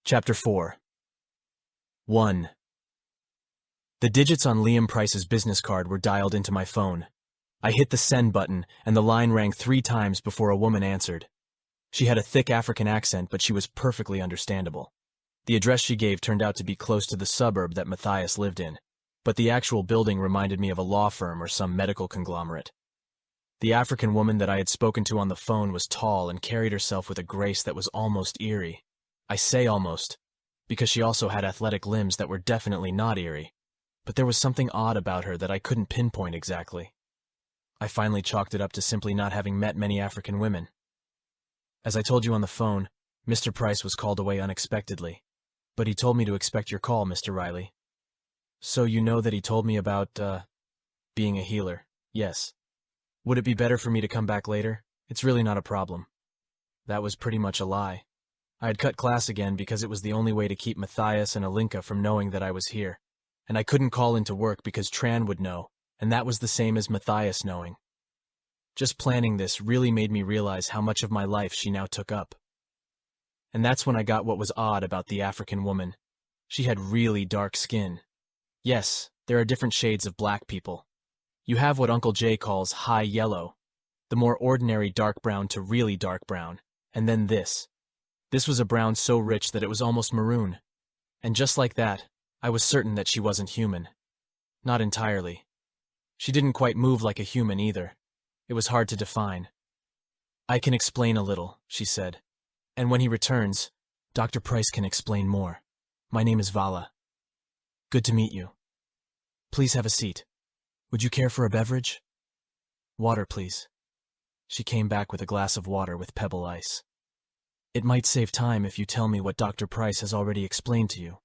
Chapter 4 1. The digits on Liam Price's business card were dialed into my phone. I hit the send button, and the line rang 3 times before a woman answered. She had a thick African accent, but she was perfectly understandable. The address she gave turned out to be close to the suburb that Matthias lived in, but the actual building reminded me of a law firm or some medical conglomerate. The African woman that I had spoken to on the phone was tall and carried herself with a grace that was almost eerie. I say almost, because she also had athletic limbs that were definitely not eerie, but there was something odd about her that I couldn't pinpoint exactly. I finally chalked it up to simply not having met many African women. As I told you on the phone, Mr. Price was called away unexpectedly, but he told me to expect your call, Mr. Riley. So you know that he told me about, being a healer. Yes. Would it be better for me to come back later? It's really not a problem. That was pretty much a lie. I had cut class again because it was the only way to keep Matthias and Alinka from knowing that I was here, and I couldn't call into work because Tran would know, and that was the same as Matthias knowing. Just planning this really made me realize how much of my life she now took up. And that's when I got what was odd about the African woman. She had really dark skin. Yes, there are different shades of black people. You have what Uncle Jay calls high yellow, the more ordinary dark brown to really dark brown, and then this. This was a brown so rich that it was almost maroon. And just like that, I was certain that she wasn't human. Not entirely. She didn't quite move like a human either. It was hard to define. I can explain a little, she said. And when he returns, Dr. Price can explain more. My name is Vala. Good to meet you. Please have a seat. Would you care for a beverage? Water, please. She came back with a glass of water with pebble ice. It might save time if you tell me what Dr. Price has already explained to you.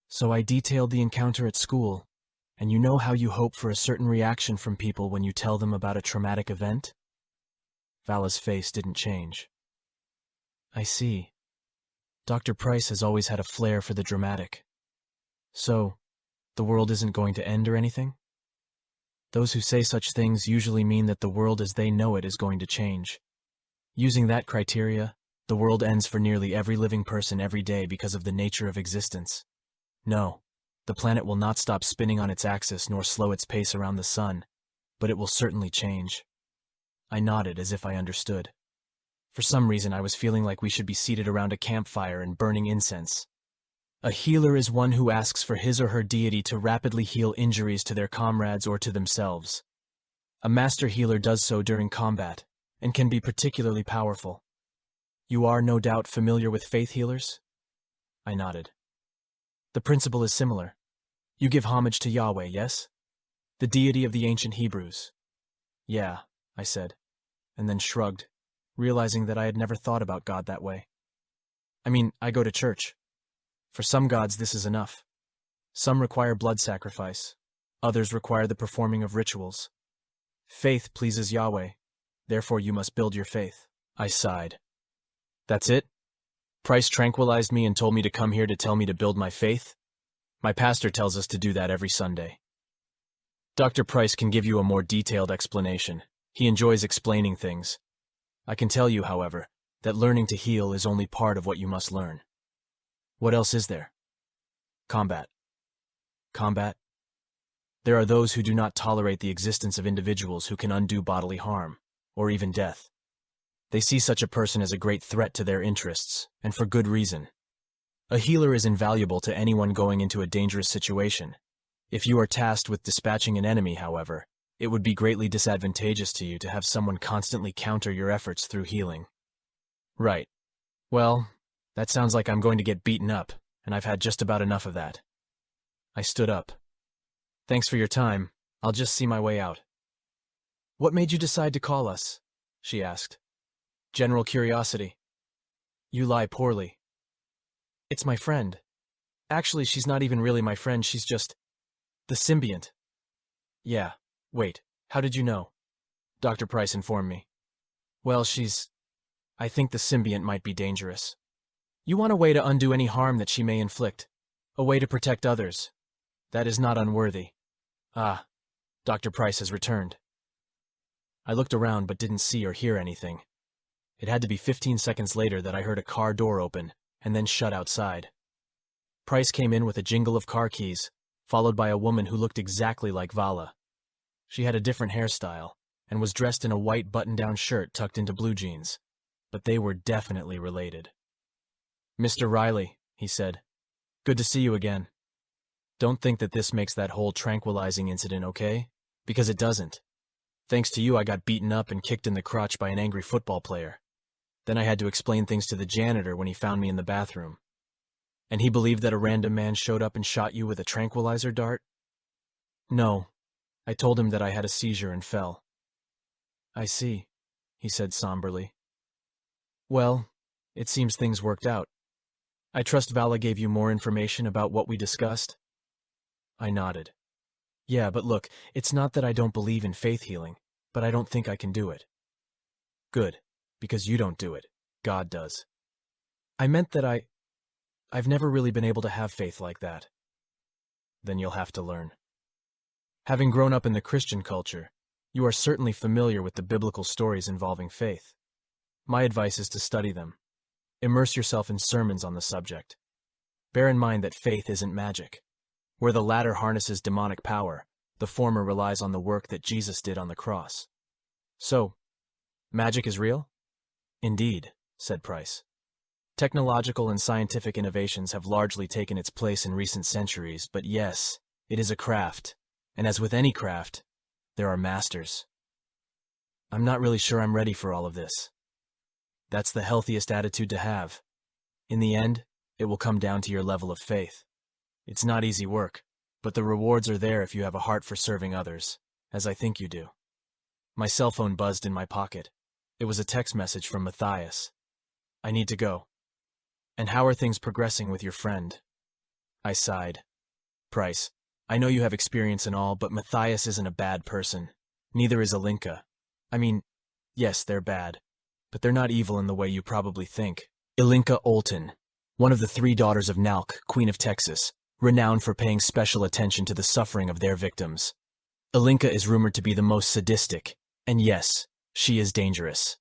So I detailed the encounter at school, and you know how you hope for a certain reaction from people when you tell them about a traumatic event? Vala's face didn't change. I see. Dr. Price has always had a flair for the dramatic. So, the world isn't going to end or anything? Those who say such things usually mean that the world as they know it is going to change. Using that criteria, the world ends for nearly every living person every day because of the nature of existence. No, the planet will not stop spinning on its axis nor slow its pace around the sun, but it will certainly change. I nodded as if I understood. For some reason I was feeling like we should be seated around a campfire and burning incense. A healer is one who asks for his or her deity to rapidly heal injuries to their comrades or to themselves. A master healer does so during combat, and can be particularly powerful. You are, no doubt, familiar with faith healers? I nodded. The principle is similar. You give homage to Yahweh, yes? The deity of the ancient Hebrews. Yeah, I said, and then shrugged, realizing that I had never thought about God that way. I mean, I go to church. For some gods this is enough. Some require blood sacrifice. Others require the performing of rituals. Faith pleases Yahweh. Therefore you must build your faith. I sighed. That's it? Price tranquilized me and told me to come here to tell me to build my faith? My pastor tells us to do that every Sunday. Dr. Price can give you a more detailed explanation. He enjoys explaining things. I can tell you, however, that learning to heal is only part of what you must learn. What else is there? Combat. Combat? There are those who do not tolerate the existence of individuals who can undo bodily harm, or even death. They see such a person as a great threat to their interests, and for good reason. A healer is invaluable to anyone going into a dangerous situation. If you are tasked with dispatching an enemy, however, it would be greatly disadvantageous to you to have someone constantly counter your efforts through healing. Right. Well, that sounds like I'm going to get beaten up, and I've had just about enough of that. I stood up. Thanks for your time. I'll just see my way out. What made you decide to call us? She asked. General curiosity. You lie poorly. It's my friend. Actually, she's not even really my friend, she's just the symbiont. Yeah, wait, how did you know? Dr. Price informed me. Well, I think the symbiont might be dangerous. You want a way to undo any harm that she may inflict, a way to protect others. That is not unworthy. Ah, Dr. Price has returned. I looked around but didn't see or hear anything. It had to be 15 seconds later that I heard a car door open, and then shut outside. Price came in with a jingle of car keys, followed by a woman who looked exactly like Vala. She had a different hairstyle, and was dressed in a white button-down shirt tucked into blue jeans, but they were definitely related. "Mr. Riley," he said, "good to see you again. Don't think that this makes that whole tranquilizing incident okay, because it doesn't. Thanks to you, I got beaten up and kicked in the crotch by an angry football player. Then I had to explain things to the janitor when he found me in the bathroom. And he believed that a random man showed up and shot you with a tranquilizer dart? No. I told him that I had a seizure and fell." "I see," he said somberly. "Well, it seems things worked out. I trust Vala gave you more information about what we discussed?" I nodded. "Yeah, but look, it's not that I don't believe in faith healing, but I don't think I can do it." "Good, because you don't do it. God does." "I meant that I've never really been able to have faith like that." "Then you'll have to learn. Having grown up in the Christian culture, you are certainly familiar with the biblical stories involving faith. My advice is to study them. Immerse yourself in sermons on the subject. Bear in mind that faith isn't magic. Where the latter harnesses demonic power, the former relies on the work that Jesus did on the cross. So, magic is real?" "Indeed," said Price. "Technological and scientific innovations have largely taken its place in recent centuries, but yes, it is a craft, and as with any craft, there are masters. I'm not really sure I'm ready for all of this." "That's the healthiest attitude to have. In the end, it will come down to your level of faith. It's not easy work, but the rewards are there if you have a heart for serving others, as I think you do." My cell phone buzzed in my pocket. It was a text message from Matthias. "I need to go." "And how are things progressing with your friend?" I sighed. "Price, I know you have experience and all, but Matthias isn't a bad person. Neither is Alinka. I mean, yes, they're bad, but they're not evil in the way you probably think. Ilinka Olton, one of the 3 daughters of Nalk, Queen of Texas, renowned for paying special attention to the suffering of their victims. Ilinka is rumored to be the most sadistic, and yes, she is dangerous.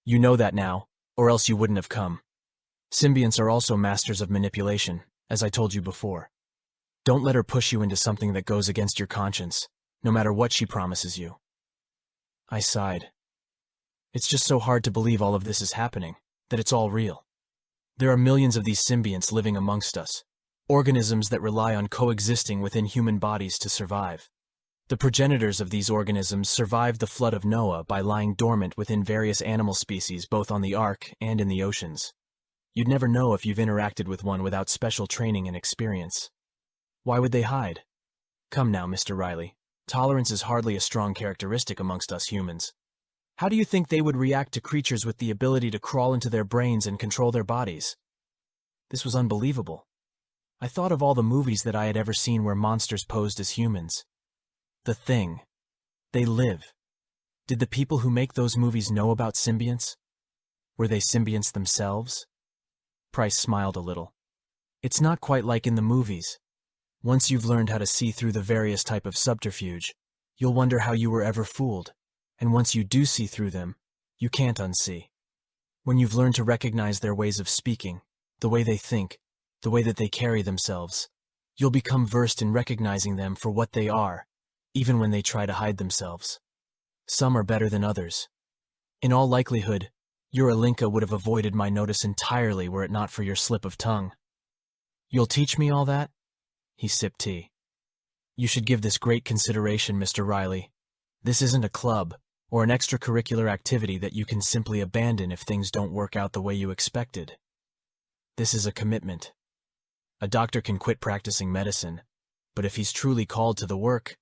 You know that now, or else you wouldn't have come. Symbionts are also masters of manipulation, as I told you before. Don't let her push you into something that goes against your conscience, no matter what she promises you." I sighed. It's just so hard to believe all of this is happening, that it's all real. There are millions of these symbionts living amongst us, organisms that rely on coexisting within human bodies to survive. The progenitors of these organisms survived the flood of Noah by lying dormant within various animal species both on the Ark and in the oceans. You'd never know if you've interacted with one without special training and experience. Why would they hide? Come now, Mr. Riley. Tolerance is hardly a strong characteristic amongst us humans. How do you think they would react to creatures with the ability to crawl into their brains and control their bodies? This was unbelievable. I thought of all the movies that I had ever seen where monsters posed as humans. The Thing. They live. Did the people who make those movies know about symbionts? Were they symbionts themselves? Price smiled a little. It's not quite like in the movies. Once you've learned how to see through the various type of subterfuge, you'll wonder how you were ever fooled. And once you do see through them, you can't unsee. When you've learned to recognize their ways of speaking, the way they think, the way that they carry themselves, you'll become versed in recognizing them for what they are, even when they try to hide themselves. Some are better than others. In all likelihood, your Alinka would have avoided my notice entirely were it not for your slip of tongue. You'll teach me all that? He sipped tea. You should give this great consideration, Mr. Riley. This isn't a club, or an extracurricular activity that you can simply abandon if things don't work out the way you expected. This is a commitment. A doctor can quit practicing medicine, but if he's truly called to the work,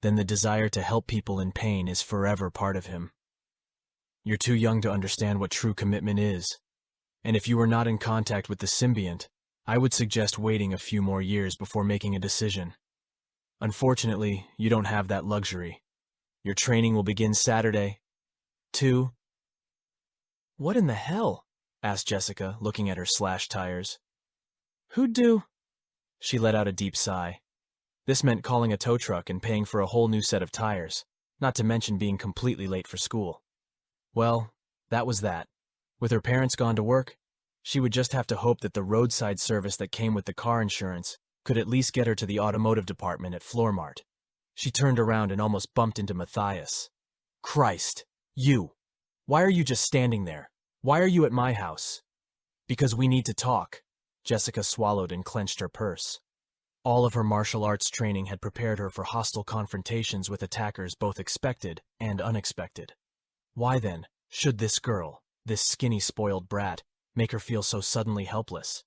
then the desire to help people in pain is forever part of him. You're too young to understand what true commitment is, and if you are not in contact with the symbiont, I would suggest waiting a few more years before making a decision. Unfortunately, you don't have that luxury. Your training will begin Saturday. 2. What in the hell? Asked Jessica, looking at her slashed tires. Who'd do? She let out a deep sigh. This meant calling a tow truck and paying for a whole new set of tires, not to mention being completely late for school. Well, that was that. With her parents gone to work, She would just have to hope that the roadside service that came with the car insurance could at least get her to the automotive department at Floor Mart. She turned around and almost bumped into Matthias. Christ, you! Why are you just standing there? Why are you at my house? Because we need to talk. Jessica swallowed and clenched her purse. All of her martial arts training had prepared her for hostile confrontations with attackers both expected and unexpected. Why then should this girl, this skinny spoiled brat, make her feel so suddenly helpless?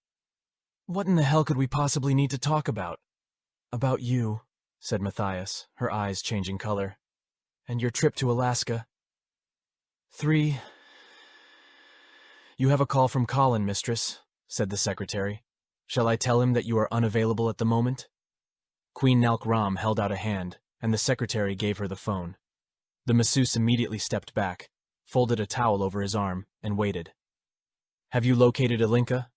What in the hell could we possibly need to talk about? About you, said Matthias, her eyes changing color. And your trip to Alaska. 3. You have a call from Colin, mistress, said the secretary. Shall I tell him that you are unavailable at the moment? Queen Nalk Ram held out a hand, and the secretary gave her the phone. The masseuse immediately stepped back, folded a towel over his arm, and waited. Have you located Alinka?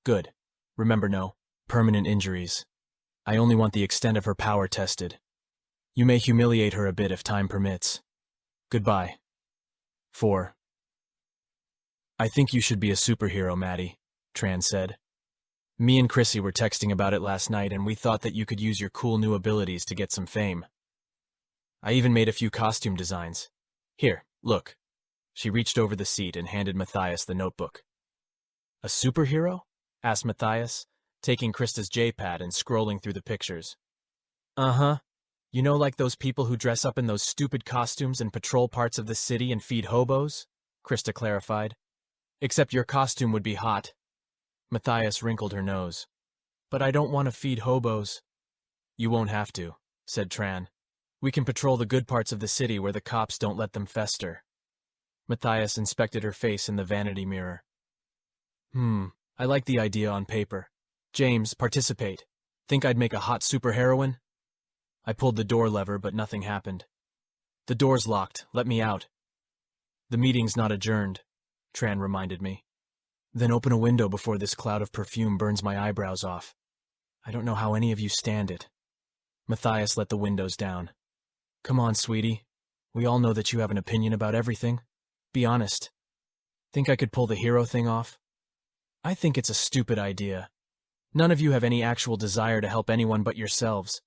Good. Remember, no permanent injuries. I only want the extent of her power tested. You may humiliate her a bit if time permits. Goodbye. 4. I think you should be a superhero, Maddie, Tran said. Me and Chrissy were texting about it last night, and we thought that you could use your cool new abilities to get some fame. I even made a few costume designs. Here, look. She reached over the seat and handed Matthias the notebook. A superhero? Asked Matthias, taking Krista's J-pad and scrolling through the pictures. Uh-huh. You know, like those people who dress up in those stupid costumes and patrol parts of the city and feed hobos? Krista clarified. Except your costume would be hot. Matthias wrinkled her nose. But I don't want to feed hobos. You won't have to, said Tran. We can patrol the good parts of the city where the cops don't let them fester. Matthias inspected her face in the vanity mirror. I like the idea on paper. James, participate. Think I'd make a hot superheroine? I pulled the door lever, but nothing happened. The door's locked. Let me out. The meeting's not adjourned, Tran reminded me. Then open a window before this cloud of perfume burns my eyebrows off. I don't know how any of you stand it. Matthias let the windows down. Come on, sweetie. We all know that you have an opinion about everything. Be honest. Think I could pull the hero thing off? I think it's a stupid idea. None of you have any actual desire to help anyone but yourselves.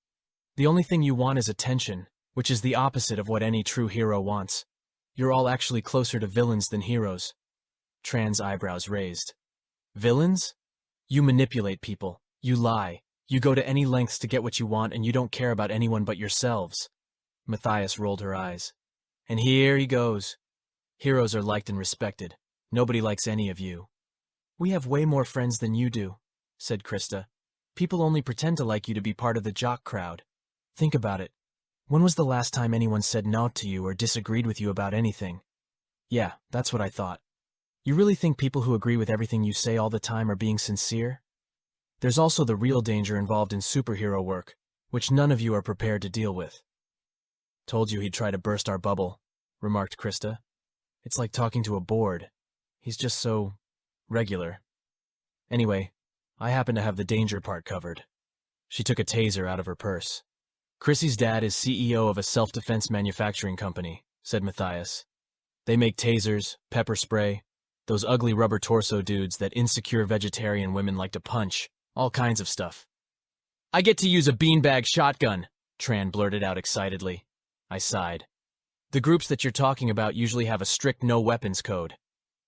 The only thing you want is attention, which is the opposite of what any true hero wants. You're all actually closer to villains than heroes. Tran's eyebrows raised. Villains? You manipulate people. You lie. You go to any lengths to get what you want, and you don't care about anyone but yourselves. Matthias rolled her eyes. And here he goes. Heroes are liked and respected. Nobody likes any of you. We have way more friends than you do, said Krista. People only pretend to like you to be part of the jock crowd. Think about it. When was the last time anyone said no to you or disagreed with you about anything? Yeah, that's what I thought. You really think people who agree with everything you say all the time are being sincere? There's also the real danger involved in superhero work, which none of you are prepared to deal with. Told you he'd try to burst our bubble, remarked Krista. It's like talking to a board. He's just so regular. Anyway, I happen to have the danger part covered. She took a taser out of her purse. Chrissy's dad is CEO of a self-defense manufacturing company, said Matthias. They make tasers, pepper spray, those ugly rubber torso dudes that insecure vegetarian women like to punch, all kinds of stuff. I get to use a beanbag shotgun, Tran blurted out excitedly. I sighed. The groups that you're talking about usually have a strict no-weapons code.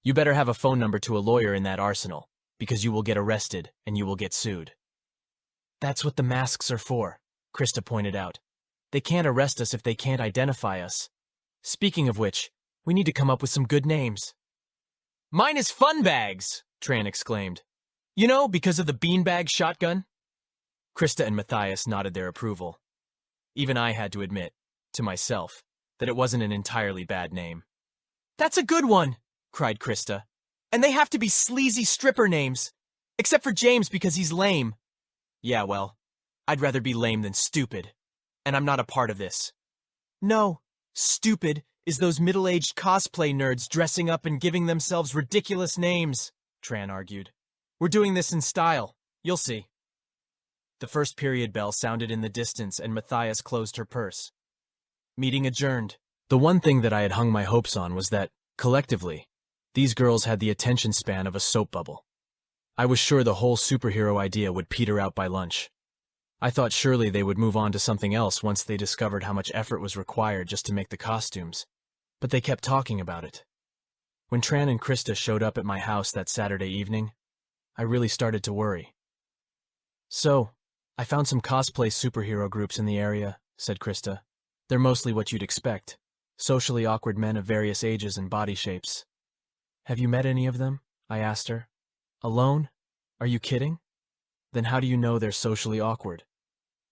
You better have a phone number to a lawyer in that arsenal, because you will get arrested and you will get sued. That's what the masks are for, Krista pointed out. They can't arrest us if they can't identify us. Speaking of which, we need to come up with some good names. Mine is Funbags, Tran exclaimed. You know, because of the beanbag shotgun? Krista and Matthias nodded their approval. Even I had to admit, to myself, that it wasn't an entirely bad name. That's a good one, cried Krista. And they have to be sleazy stripper names. Except for James because he's lame. Yeah, well, I'd rather be lame than stupid. And I'm not a part of this. No, stupid is those middle-aged cosplay nerds dressing up and giving themselves ridiculous names, Tran argued. We're doing this in style. You'll see. The first period bell sounded in the distance and Matthias closed her purse. Meeting adjourned. The one thing that I had hung my hopes on was that, collectively, these girls had the attention span of a soap bubble. I was sure the whole superhero idea would peter out by lunch. I thought surely they would move on to something else once they discovered how much effort was required just to make the costumes. But they kept talking about it. When Tran and Krista showed up at my house that Saturday evening, I really started to worry. "So, I found some cosplay superhero groups in the area," said Krista. "They're mostly what you'd expect. Socially awkward men of various ages and body shapes." "Have you met any of them?" I asked her. "Alone? Are you kidding? Then how do you know they're socially awkward?"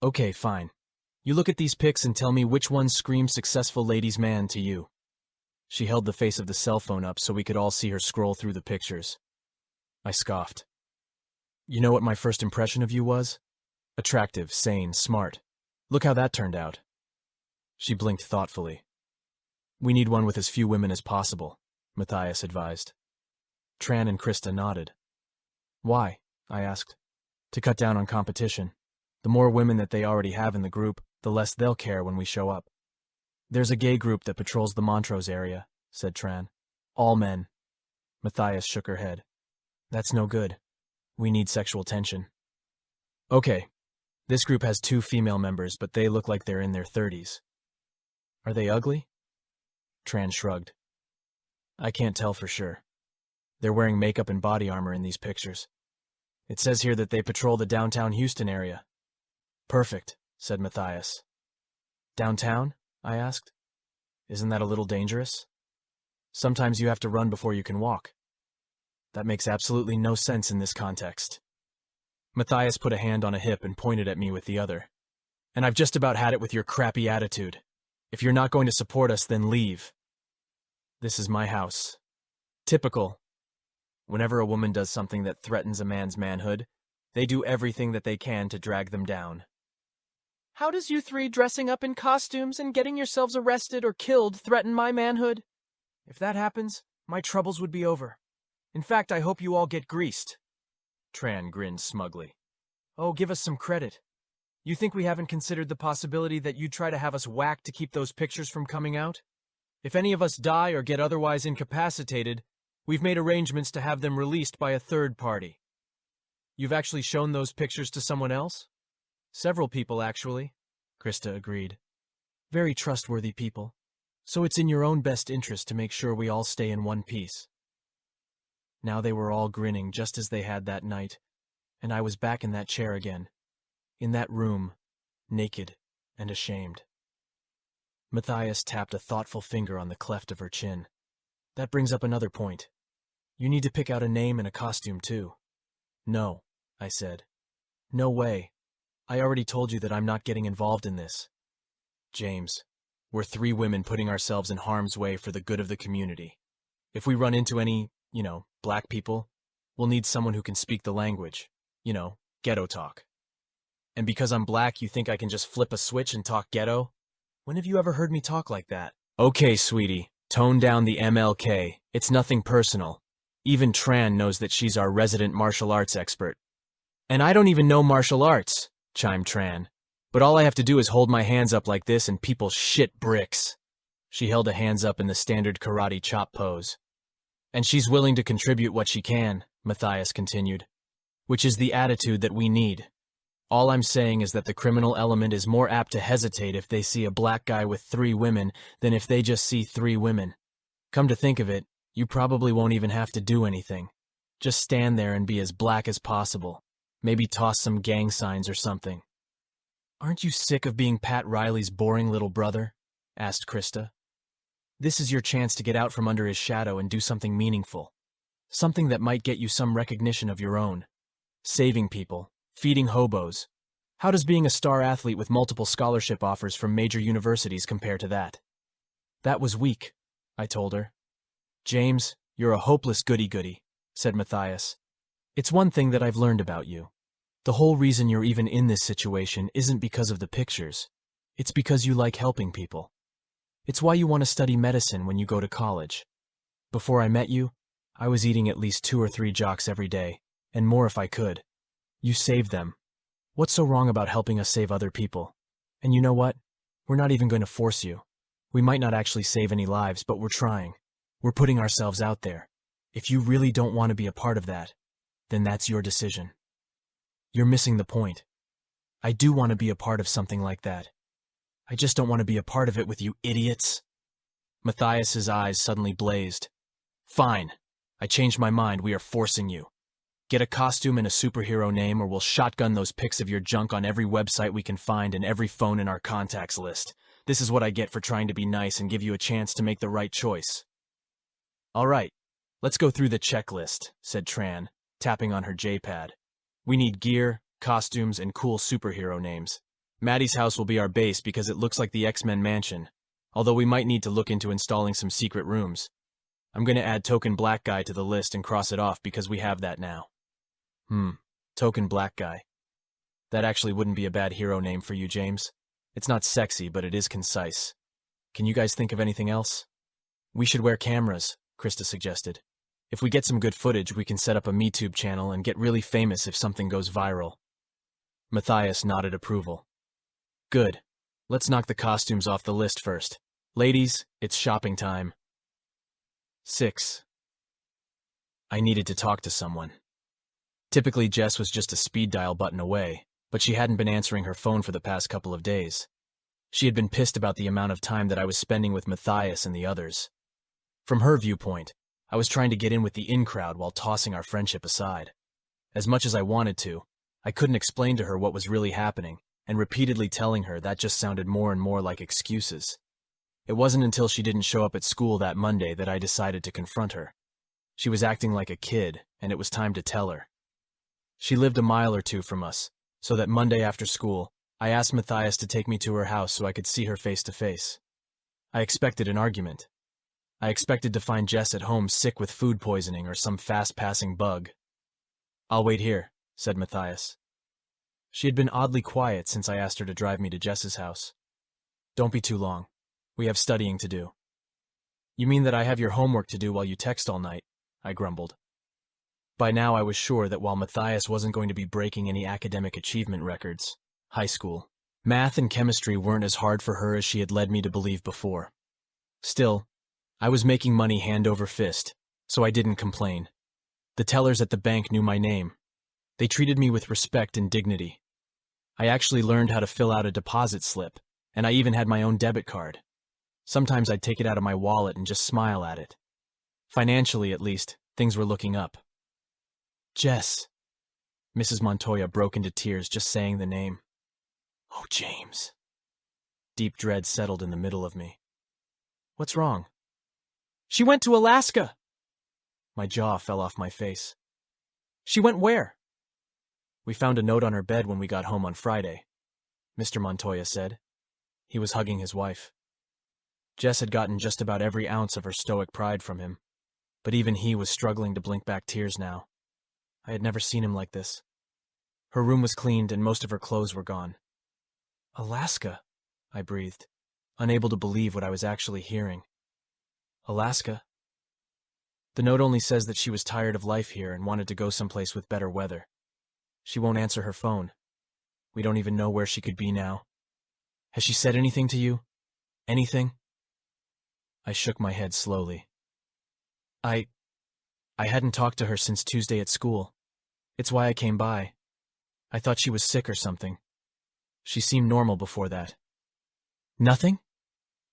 "Okay, fine. You look at these pics and tell me which one screams successful ladies' man to you." She held the face of the cell phone up so we could all see her scroll through the pictures. I scoffed. "You know what my first impression of you was? Attractive, sane, smart. Look how that turned out." She blinked thoughtfully. "We need one with as few women as possible," Matthias advised. Tran and Krista nodded. "Why?" I asked. "To cut down on competition. The more women that they already have in the group, the less they'll care when we show up." "There's a gay group that patrols the Montrose area," said Tran. "All men." Matthias shook her head. "That's no good. We need sexual tension." "Okay. This group has 2 female members, but they look like they're in their 30s. "Are they ugly?" Tran shrugged. "I can't tell for sure. They're wearing makeup and body armor in these pictures. It says here that they patrol the downtown Houston area." "Perfect," said Matthias. "Downtown?" I asked. "Isn't that a little dangerous? Sometimes you have to run before you can walk." "That makes absolutely no sense in this context." Matthias put a hand on a hip and pointed at me with the other. "And I've just about had it with your crappy attitude. If you're not going to support us, then leave. This is my house." Typical. Whenever a woman does something that threatens a man's manhood, they do everything that they can to drag them down. "How does you 3 dressing up in costumes and getting yourselves arrested or killed threaten my manhood?" "If that happens, my troubles would be over. In fact, I hope you all get greased." Tran grinned smugly. "Oh, give us some credit. You think we haven't considered the possibility that you'd try to have us whacked to keep those pictures from coming out? If any of us die or get otherwise incapacitated, we've made arrangements to have them released by a third party." "You've actually shown those pictures to someone else?" "Several people, actually," Krista agreed. "Very trustworthy people. So it's in your own best interest to make sure we all stay in one piece." Now they were all grinning just as they had that night, and I was back in that chair again, in that room, naked and ashamed. Matthias tapped a thoughtful finger on the cleft of her chin. "That brings up another point. You need to pick out a name and a costume, too." "No," I said. "No way. I already told you that I'm not getting involved in this." "James, we're 3 women putting ourselves in harm's way for the good of the community. If we run into any, black people, we'll need someone who can speak the language. Ghetto talk. And because I'm black, you think I can just flip a switch and talk ghetto? When have you ever heard me talk like that?" "Okay, sweetie, tone down the MLK. It's nothing personal. Even Tran knows that she's our resident martial arts expert." "And I don't even know martial arts," chimed Tran. "But all I have to do is hold my hands up like this and people shit bricks." She held her hands up in the standard karate chop pose. "And she's willing to contribute what she can," Matthias continued, "which is the attitude that we need. All I'm saying is that the criminal element is more apt to hesitate if they see a black guy with 3 women than if they just see 3 women. Come to think of it, you probably won't even have to do anything. Just stand there and be as black as possible. Maybe toss some gang signs or something." "Aren't you sick of being Pat Riley's boring little brother?" asked Krista. "This is your chance to get out from under his shadow and do something meaningful. Something that might get you some recognition of your own. Saving people, feeding hobos. How does being a star athlete with multiple scholarship offers from major universities compare to that?" "That was weak," I told her. "James, you're a hopeless goody-goody," said Matthias. "It's one thing that I've learned about you. The whole reason you're even in this situation isn't because of the pictures. It's because you like helping people. It's why you want to study medicine when you go to college. Before I met you, I was eating at least 2 or 3 jocks every day, and more if I could. You saved them. What's so wrong about helping us save other people? And you know what? We're not even going to force you. We might not actually save any lives, but we're trying. We're putting ourselves out there. If you really don't want to be a part of that, Then that's your decision. You're missing the point. I do want to be a part of something like that. I just don't want to be a part of it with you idiots. Matthias's eyes suddenly blazed. Fine. I changed my mind. We are forcing you. Get a costume and a superhero name, or we'll shotgun those pics of your junk on every website we can find and every phone in our contacts list. This is what I get for trying to be nice and give you a chance to make the right choice. All right, let's go through the checklist, said Tran, tapping on her J-pad. We need gear, costumes, and cool superhero names. Maddie's house will be our base because it looks like the X-Men mansion, although we might need to look into installing some secret rooms. I'm going to add Token Black Guy to the list and cross it off because we have that now. Token Black Guy. That actually wouldn't be a bad hero name for you, James. It's not sexy, but it is concise. Can you guys think of anything else? We should wear cameras, Krista suggested. If we get some good footage, we can set up a MeTube channel and get really famous if something goes viral. Matthias nodded approval. Good. Let's knock the costumes off the list first. Ladies, it's shopping time. 6. I needed to talk to someone. Typically, Jess was just a speed dial button away, but she hadn't been answering her phone for the past couple of days. She had been pissed about the amount of time that I was spending with Matthias and the others. From her viewpoint, I was trying to get in with the in-crowd while tossing our friendship aside. As much as I wanted to, I couldn't explain to her what was really happening, and repeatedly telling her that just sounded more and more like excuses. It wasn't until she didn't show up at school that Monday that I decided to confront her. She was acting like a kid, and it was time to tell her. She lived a mile or two from us, so that Monday after school, I asked Matthias to take me to her house so I could see her face to face. I expected an argument. I expected to find Jess at home sick with food poisoning or some fast-passing bug. I'll wait here, said Matthias. She had been oddly quiet since I asked her to drive me to Jess's house. Don't be too long. We have studying to do. You mean that I have your homework to do while you text all night? I grumbled. By now I was sure that while Matthias wasn't going to be breaking any academic achievement records, high school, math and chemistry weren't as hard for her as she had led me to believe before. Still, I was making money hand over fist, so I didn't complain. The tellers at the bank knew my name. They treated me with respect and dignity. I actually learned how to fill out a deposit slip, and I even had my own debit card. Sometimes I'd take it out of my wallet and just smile at it. Financially, at least, things were looking up. Jess. Mrs. Montoya broke into tears just saying the name. Oh, James. Deep dread settled in the middle of me. What's wrong? She went to Alaska. My jaw fell off my face. She went where? We found a note on her bed when we got home on Friday, Mr. Montoya said. He was hugging his wife. Jess had gotten just about every ounce of her stoic pride from him, but even he was struggling to blink back tears now. I had never seen him like this. Her room was cleaned and most of her clothes were gone. Alaska, I breathed, unable to believe what I was actually hearing. Alaska? The note only says that she was tired of life here and wanted to go someplace with better weather. She won't answer her phone. We don't even know where she could be now. Has she said anything to you? Anything? I shook my head slowly. I hadn't talked to her since Tuesday at school. It's why I came by. I thought she was sick or something. She seemed normal before that. Nothing?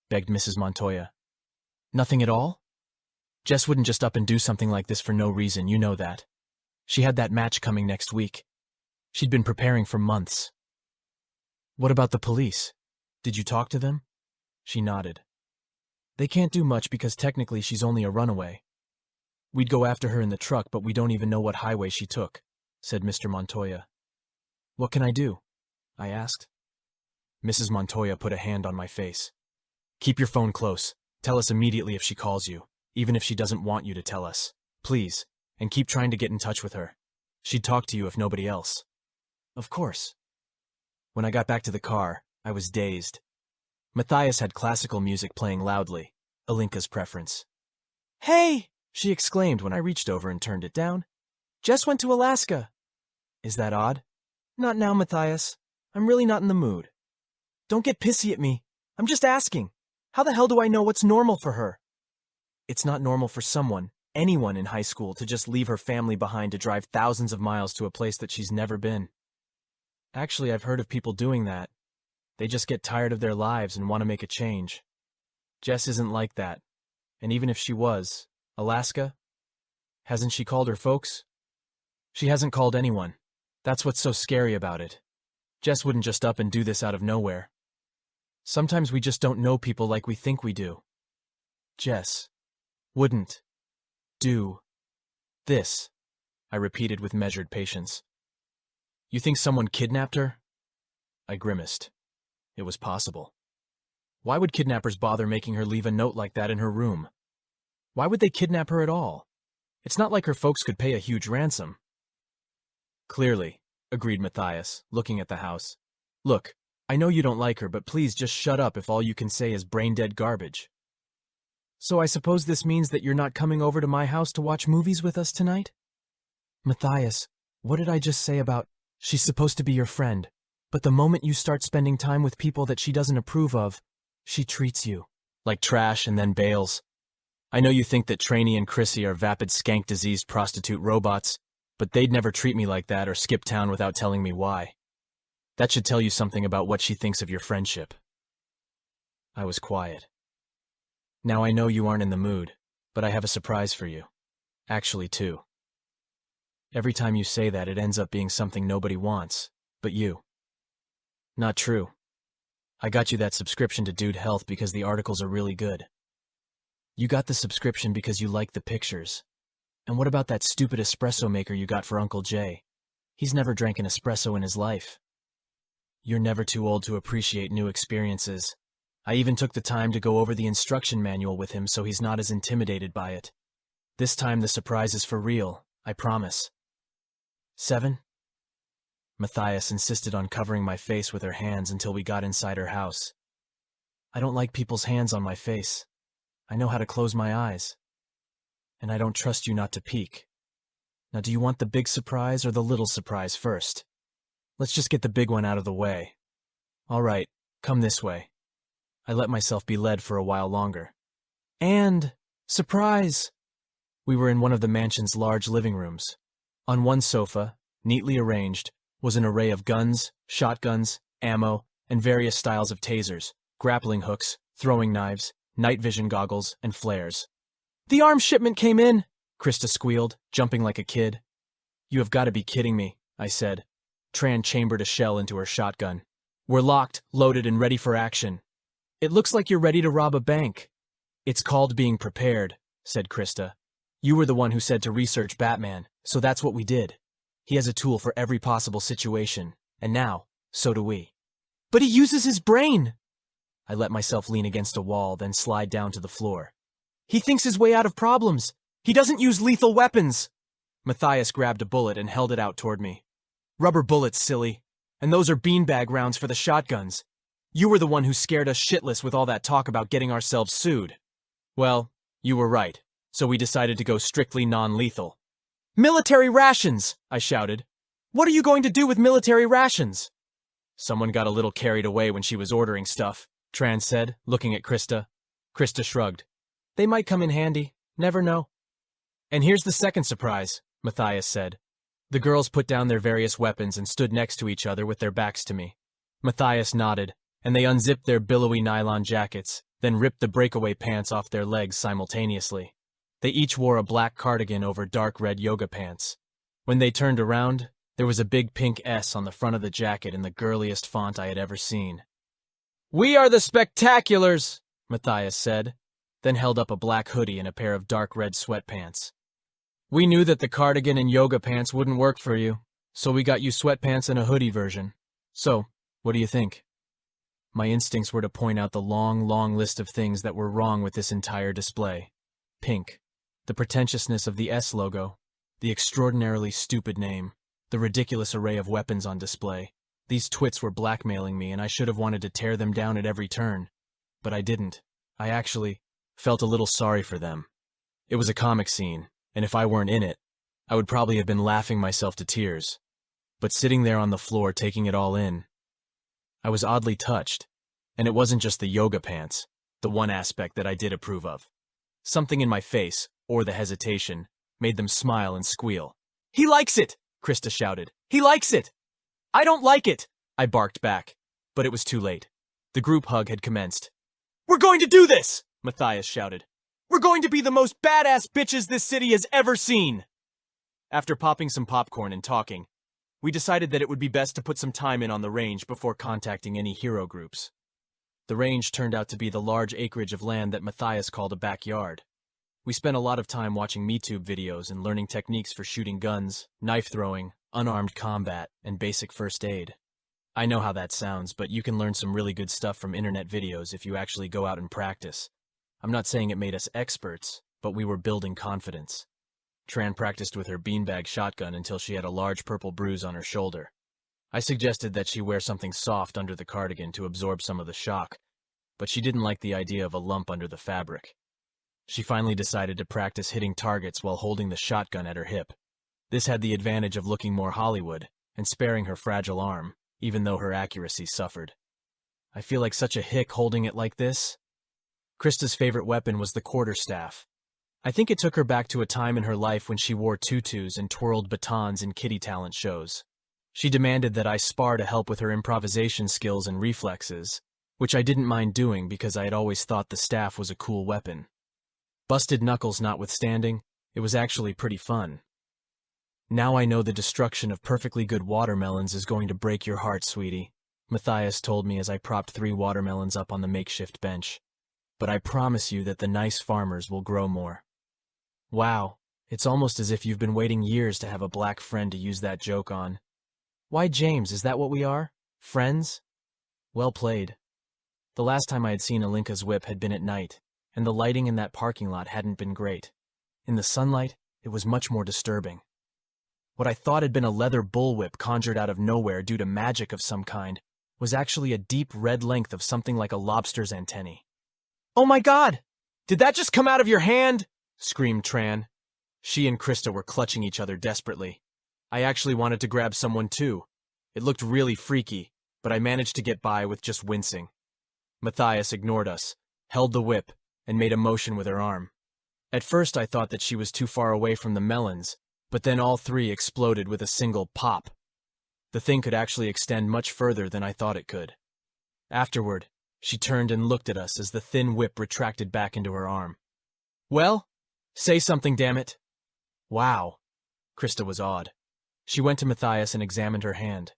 Begged Mrs. Montoya. Nothing at all? Jess wouldn't just up and do something like this for no reason, you know that. She had that match coming next week. She'd been preparing for months. What about the police? Did you talk to them? She nodded. They can't do much because technically she's only a runaway. We'd go after her in the truck, but we don't even know what highway she took, said Mr. Montoya. What can I do? I asked. Mrs. Montoya put a hand on my face. Keep your phone close. Tell us immediately if she calls you, even if she doesn't want you to tell us. Please, and keep trying to get in touch with her. She'd talk to you if nobody else. Of course. When I got back to the car, I was dazed. Matthias had classical music playing loudly, Alinka's preference. Hey! She exclaimed when I reached over and turned it down. Jess went to Alaska. Is that odd? Not now, Matthias. I'm really not in the mood. Don't get pissy at me. I'm just asking. How the hell do I know what's normal for her? It's not normal for someone, anyone in high school to just leave her family behind to drive thousands of miles to a place that she's never been. Actually, I've heard of people doing that. They just get tired of their lives and want to make a change. Jess isn't like that. And even if she was, Alaska? Hasn't she called her folks? She hasn't called anyone. That's what's so scary about it. Jess wouldn't just up and do this out of nowhere. Sometimes we just don't know people like we think we do. Jess wouldn't do this, I repeated with measured patience. You think someone kidnapped her? I grimaced. It was possible. Why would kidnappers bother making her leave a note like that in her room? Why would they kidnap her at all? It's not like her folks could pay a huge ransom. Clearly, agreed Matthias, looking at the house. Look, I know you don't like her, but please just shut up if all you can say is brain-dead garbage. So I suppose this means that you're not coming over to my house to watch movies with us tonight? Matthias, what did I just say about, she's supposed to be your friend, but the moment you start spending time with people that she doesn't approve of, she treats you like trash and then bails. I know you think that Trainee and Chrissy are vapid skank-diseased prostitute robots, but they'd never treat me like that or skip town without telling me why. That should tell you something about what she thinks of your friendship. I was quiet. Now I know you aren't in the mood, but I have a surprise for you. Actually, two. Every time you say that, it ends up being something nobody wants, but you. Not true. I got you that subscription to Dude Health because the articles are really good. You got the subscription because you like the pictures. And what about that stupid espresso maker you got for Uncle Jay? He's never drank an espresso in his life. You're never too old to appreciate new experiences. I even took the time to go over the instruction manual with him so he's not as intimidated by it. This time the surprise is for real, I promise. 7? Matthias insisted on covering my face with her hands until we got inside her house. I don't like people's hands on my face. I know how to close my eyes. And I don't trust you not to peek. Now, do you want the big surprise or the little surprise first? Let's just get the big one out of the way. All right, come this way. I let myself be led for a while longer. And, surprise! We were in one of the mansion's large living rooms. On one sofa, neatly arranged, was an array of guns, shotguns, ammo, and various styles of tasers, grappling hooks, throwing knives, night vision goggles, and flares. The arms shipment came in, Krista squealed, jumping like a kid. You have got to be kidding me, I said. Tran chambered a shell into her shotgun. We're locked, loaded, and ready for action. It looks like you're ready to rob a bank. It's called being prepared, said Krista. You were the one who said to research Batman, so that's what we did. He has a tool for every possible situation, and now, so do we. But he uses his brain! I let myself lean against a wall, then slide down to the floor. He thinks his way out of problems. He doesn't use lethal weapons. Matthias grabbed a bullet and held it out toward me. Rubber bullets, silly. And those are beanbag rounds for the shotguns. You were the one who scared us shitless with all that talk about getting ourselves sued. Well, you were right, so we decided to go strictly non-lethal. Military rations, I shouted. What are you going to do with military rations? Someone got a little carried away when she was ordering stuff, Tran said, looking at Krista. Krista shrugged. They might come in handy, never know. And here's the second surprise, Matthias said. The girls put down their various weapons and stood next to each other with their backs to me. Matthias nodded, and they unzipped their billowy nylon jackets, then ripped the breakaway pants off their legs simultaneously. They each wore a black cardigan over dark red yoga pants. When they turned around, there was a big pink S on the front of the jacket in the girliest font I had ever seen. We are the Spectaculars, Matthias said, then held up a black hoodie and a pair of dark red sweatpants. We knew that the cardigan and yoga pants wouldn't work for you, so we got you sweatpants and a hoodie version. So, what do you think? My instincts were to point out the long, long list of things that were wrong with this entire display. Pink, the pretentiousness of the S logo, the extraordinarily stupid name, the ridiculous array of weapons on display. These twits were blackmailing me, and I should have wanted to tear them down at every turn. But I didn't. I actually felt a little sorry for them. It was a comic scene, and if I weren't in it, I would probably have been laughing myself to tears. But sitting there on the floor taking it all in, I was oddly touched. And it wasn't just the yoga pants, the one aspect that I did approve of. Something in my face, or the hesitation, made them smile and squeal. "He likes it!" Krista shouted. "He likes it!" "I don't like it!" I barked back. But it was too late. The group hug had commenced. "We're going to do this!" Matthias shouted. "We're going to be the most badass bitches this city has ever seen!" After popping some popcorn and talking, we decided that it would be best to put some time in on the range before contacting any hero groups. The range turned out to be the large acreage of land that Matthias called a backyard. We spent a lot of time watching MeTube videos and learning techniques for shooting guns, knife throwing, unarmed combat, and basic first aid. I know how that sounds, but you can learn some really good stuff from internet videos if you actually go out and practice. I'm not saying it made us experts, but we were building confidence. Tran practiced with her beanbag shotgun until she had a large purple bruise on her shoulder. I suggested that she wear something soft under the cardigan to absorb some of the shock, but she didn't like the idea of a lump under the fabric. She finally decided to practice hitting targets while holding the shotgun at her hip. This had the advantage of looking more Hollywood and sparing her fragile arm, even though her accuracy suffered. I feel like such a hick holding it like this. Krista's favorite weapon was the quarterstaff. I think it took her back to a time in her life when she wore tutus and twirled batons in kiddie talent shows. She demanded that I spar to help with her improvisation skills and reflexes, which I didn't mind doing because I had always thought the staff was a cool weapon. Busted knuckles notwithstanding, it was actually pretty fun. "Now I know the destruction of perfectly good watermelons is going to break your heart, sweetie," Matthias told me as I propped 3 watermelons up on the makeshift bench. "But I promise you that the nice farmers will grow more." Wow, it's almost as if you've been waiting years to have a black friend to use that joke on. Why, James, is that what we are? Friends? Well played. The last time I had seen Alinka's whip had been at night, and the lighting in that parking lot hadn't been great. In the sunlight, it was much more disturbing. What I thought had been a leather bullwhip conjured out of nowhere due to magic of some kind was actually a deep red length of something like a lobster's antennae. "Oh my God! Did that just come out of your hand?" screamed Tran. She and Krista were clutching each other desperately. I actually wanted to grab someone too. It looked really freaky, but I managed to get by with just wincing. Matthias ignored us, held the whip, and made a motion with her arm. At first I thought that she was too far away from the melons, but then all 3 exploded with a single pop. The thing could actually extend much further than I thought it could. Afterward, she turned and looked at us as the thin whip retracted back into her arm. "Well, say something, damn it." "Wow." Krista was awed. She went to Matthias and examined her hand.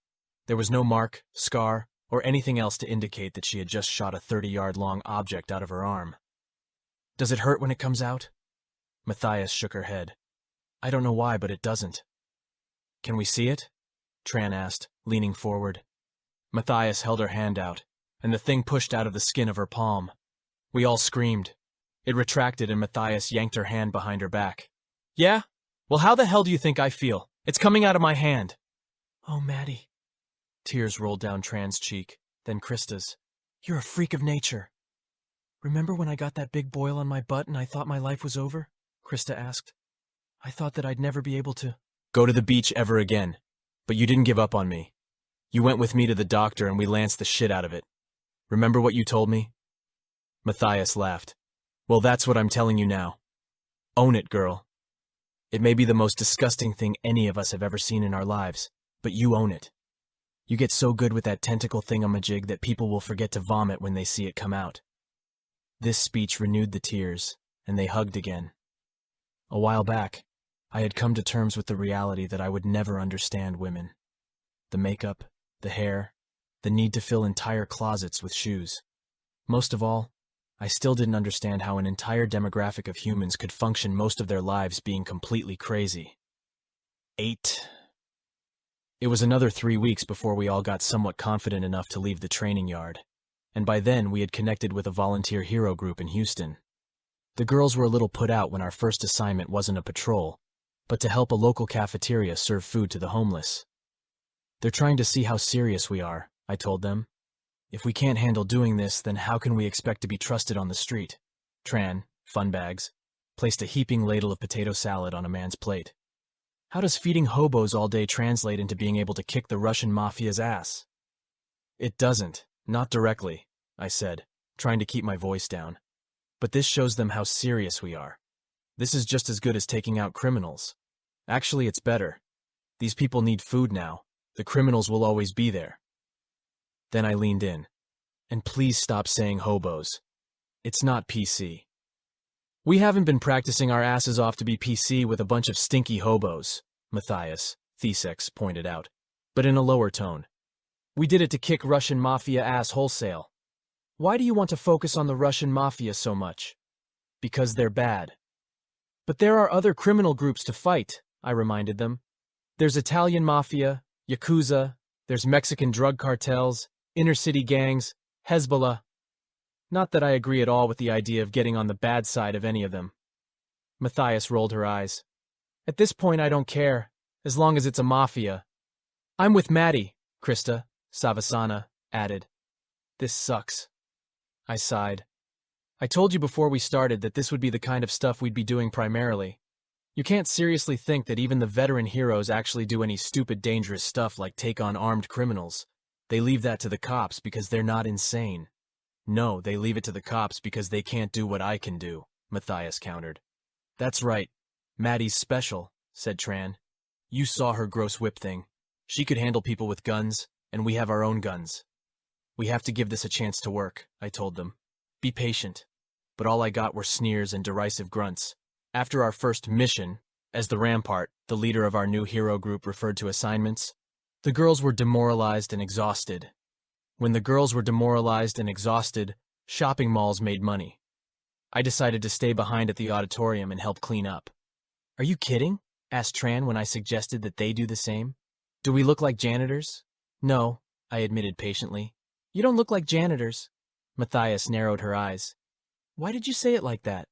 There was no mark, scar, or anything else to indicate that she had just shot a 30-yard-long object out of her arm. "Does it hurt when it comes out?" Matthias shook her head. "I don't know why, but it doesn't." "Can we see it?" Tran asked, leaning forward. Matthias held her hand out, and the thing pushed out of the skin of her palm. We all screamed. It retracted and Matthias yanked her hand behind her back. "Yeah? Well, how the hell do you think I feel? It's coming out of my hand." "Oh, Maddie." Tears rolled down Tran's cheek, then Krista's. "You're a freak of nature." "Remember when I got that big boil on my butt and I thought my life was over?" Krista asked. "I thought that I'd never be able to go to the beach ever again. But you didn't give up on me. You went with me to the doctor and we lanced the shit out of it. Remember what you told me?" Matthias laughed. "Well, that's what I'm telling you now. Own it, girl. It may be the most disgusting thing any of us have ever seen in our lives, but you own it. You get so good with that tentacle thingamajig that people will forget to vomit when they see it come out." This speech renewed the tears, and they hugged again. A while back, I had come to terms with the reality that I would never understand women. The makeup, the hair, the need to fill entire closets with shoes. Most of all, I still didn't understand how an entire demographic of humans could function most of their lives being completely crazy. 8. It was another 3 weeks before we all got somewhat confident enough to leave the training yard, and by then we had connected with a volunteer hero group in Houston. The girls were a little put out when our first assignment wasn't a patrol, but to help a local cafeteria serve food to the homeless. "They're trying to see how serious we are," I told them. "If we can't handle doing this, then how can we expect to be trusted on the street?" Tran, Funbags, placed a heaping ladle of potato salad on a man's plate. "How does feeding hobos all day translate into being able to kick the Russian mafia's ass?" "It doesn't, not directly," I said, trying to keep my voice down. "But this shows them how serious we are. This is just as good as taking out criminals. Actually, it's better. These people need food now. The criminals will always be there. Then I leaned in. And please stop saying hobos. It's not PC. We haven't been practicing our asses off to be PC with a bunch of stinky hobos, Matthias, Thesex, pointed out, but in a lower tone. We did it to kick Russian mafia ass wholesale. Why do you want to focus on the Russian mafia so much? Because they're bad. But there are other criminal groups to fight, I reminded them. There's Italian mafia, Yakuza, there's Mexican drug cartels, inner-city gangs, Hezbollah. Not that I agree at all with the idea of getting on the bad side of any of them. Matthias rolled her eyes. At this point, I don't care, as long as it's a mafia. I'm with Maddie, Krista, Savasana added. This sucks. I sighed. I told you before we started that this would be the kind of stuff we'd be doing primarily. You can't seriously think that even the veteran heroes actually do any stupid, dangerous stuff like take on armed criminals. They leave that to the cops because they're not insane. No, they leave it to the cops because they can't do what I can do, Matthias countered. That's right. Maddie's special, said Tran. You saw her gross whip thing. She could handle people with guns, and we have our own guns. We have to give this a chance to work, I told them. Be patient. But all I got were sneers and derisive grunts. After our first mission, as the Rampart, the leader of our new hero group referred to assignments, the girls were demoralized and exhausted. When the girls were demoralized and exhausted, shopping malls made money. I decided to stay behind at the auditorium and help clean up. Are you kidding? Asked Tran when I suggested that they do the same. Do we look like janitors? No, I admitted patiently. You don't look like janitors. Matthias narrowed her eyes. Why did you say it like that?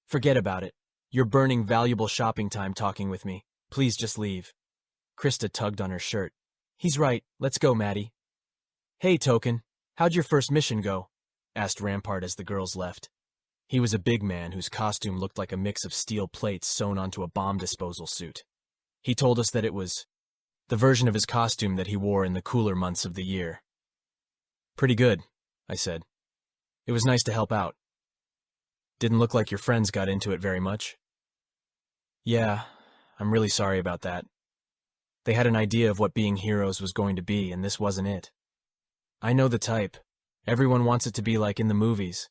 Forget about it. You're burning valuable shopping time talking with me. Please just leave. Krista tugged on her shirt. He's right. Let's go, Maddie. Hey, Token. How'd your first mission go? Asked Rampart as the girls left. He was a big man whose costume looked like a mix of steel plates sewn onto a bomb disposal suit. He told us that it was the version of his costume that he wore in the cooler months of the year. Pretty good, I said. It was nice to help out. Didn't look like your friends got into it very much. Yeah, I'm really sorry about that. They had an idea of what being heroes was going to be, and this wasn't it. I know the type. Everyone wants it to be like in the movies.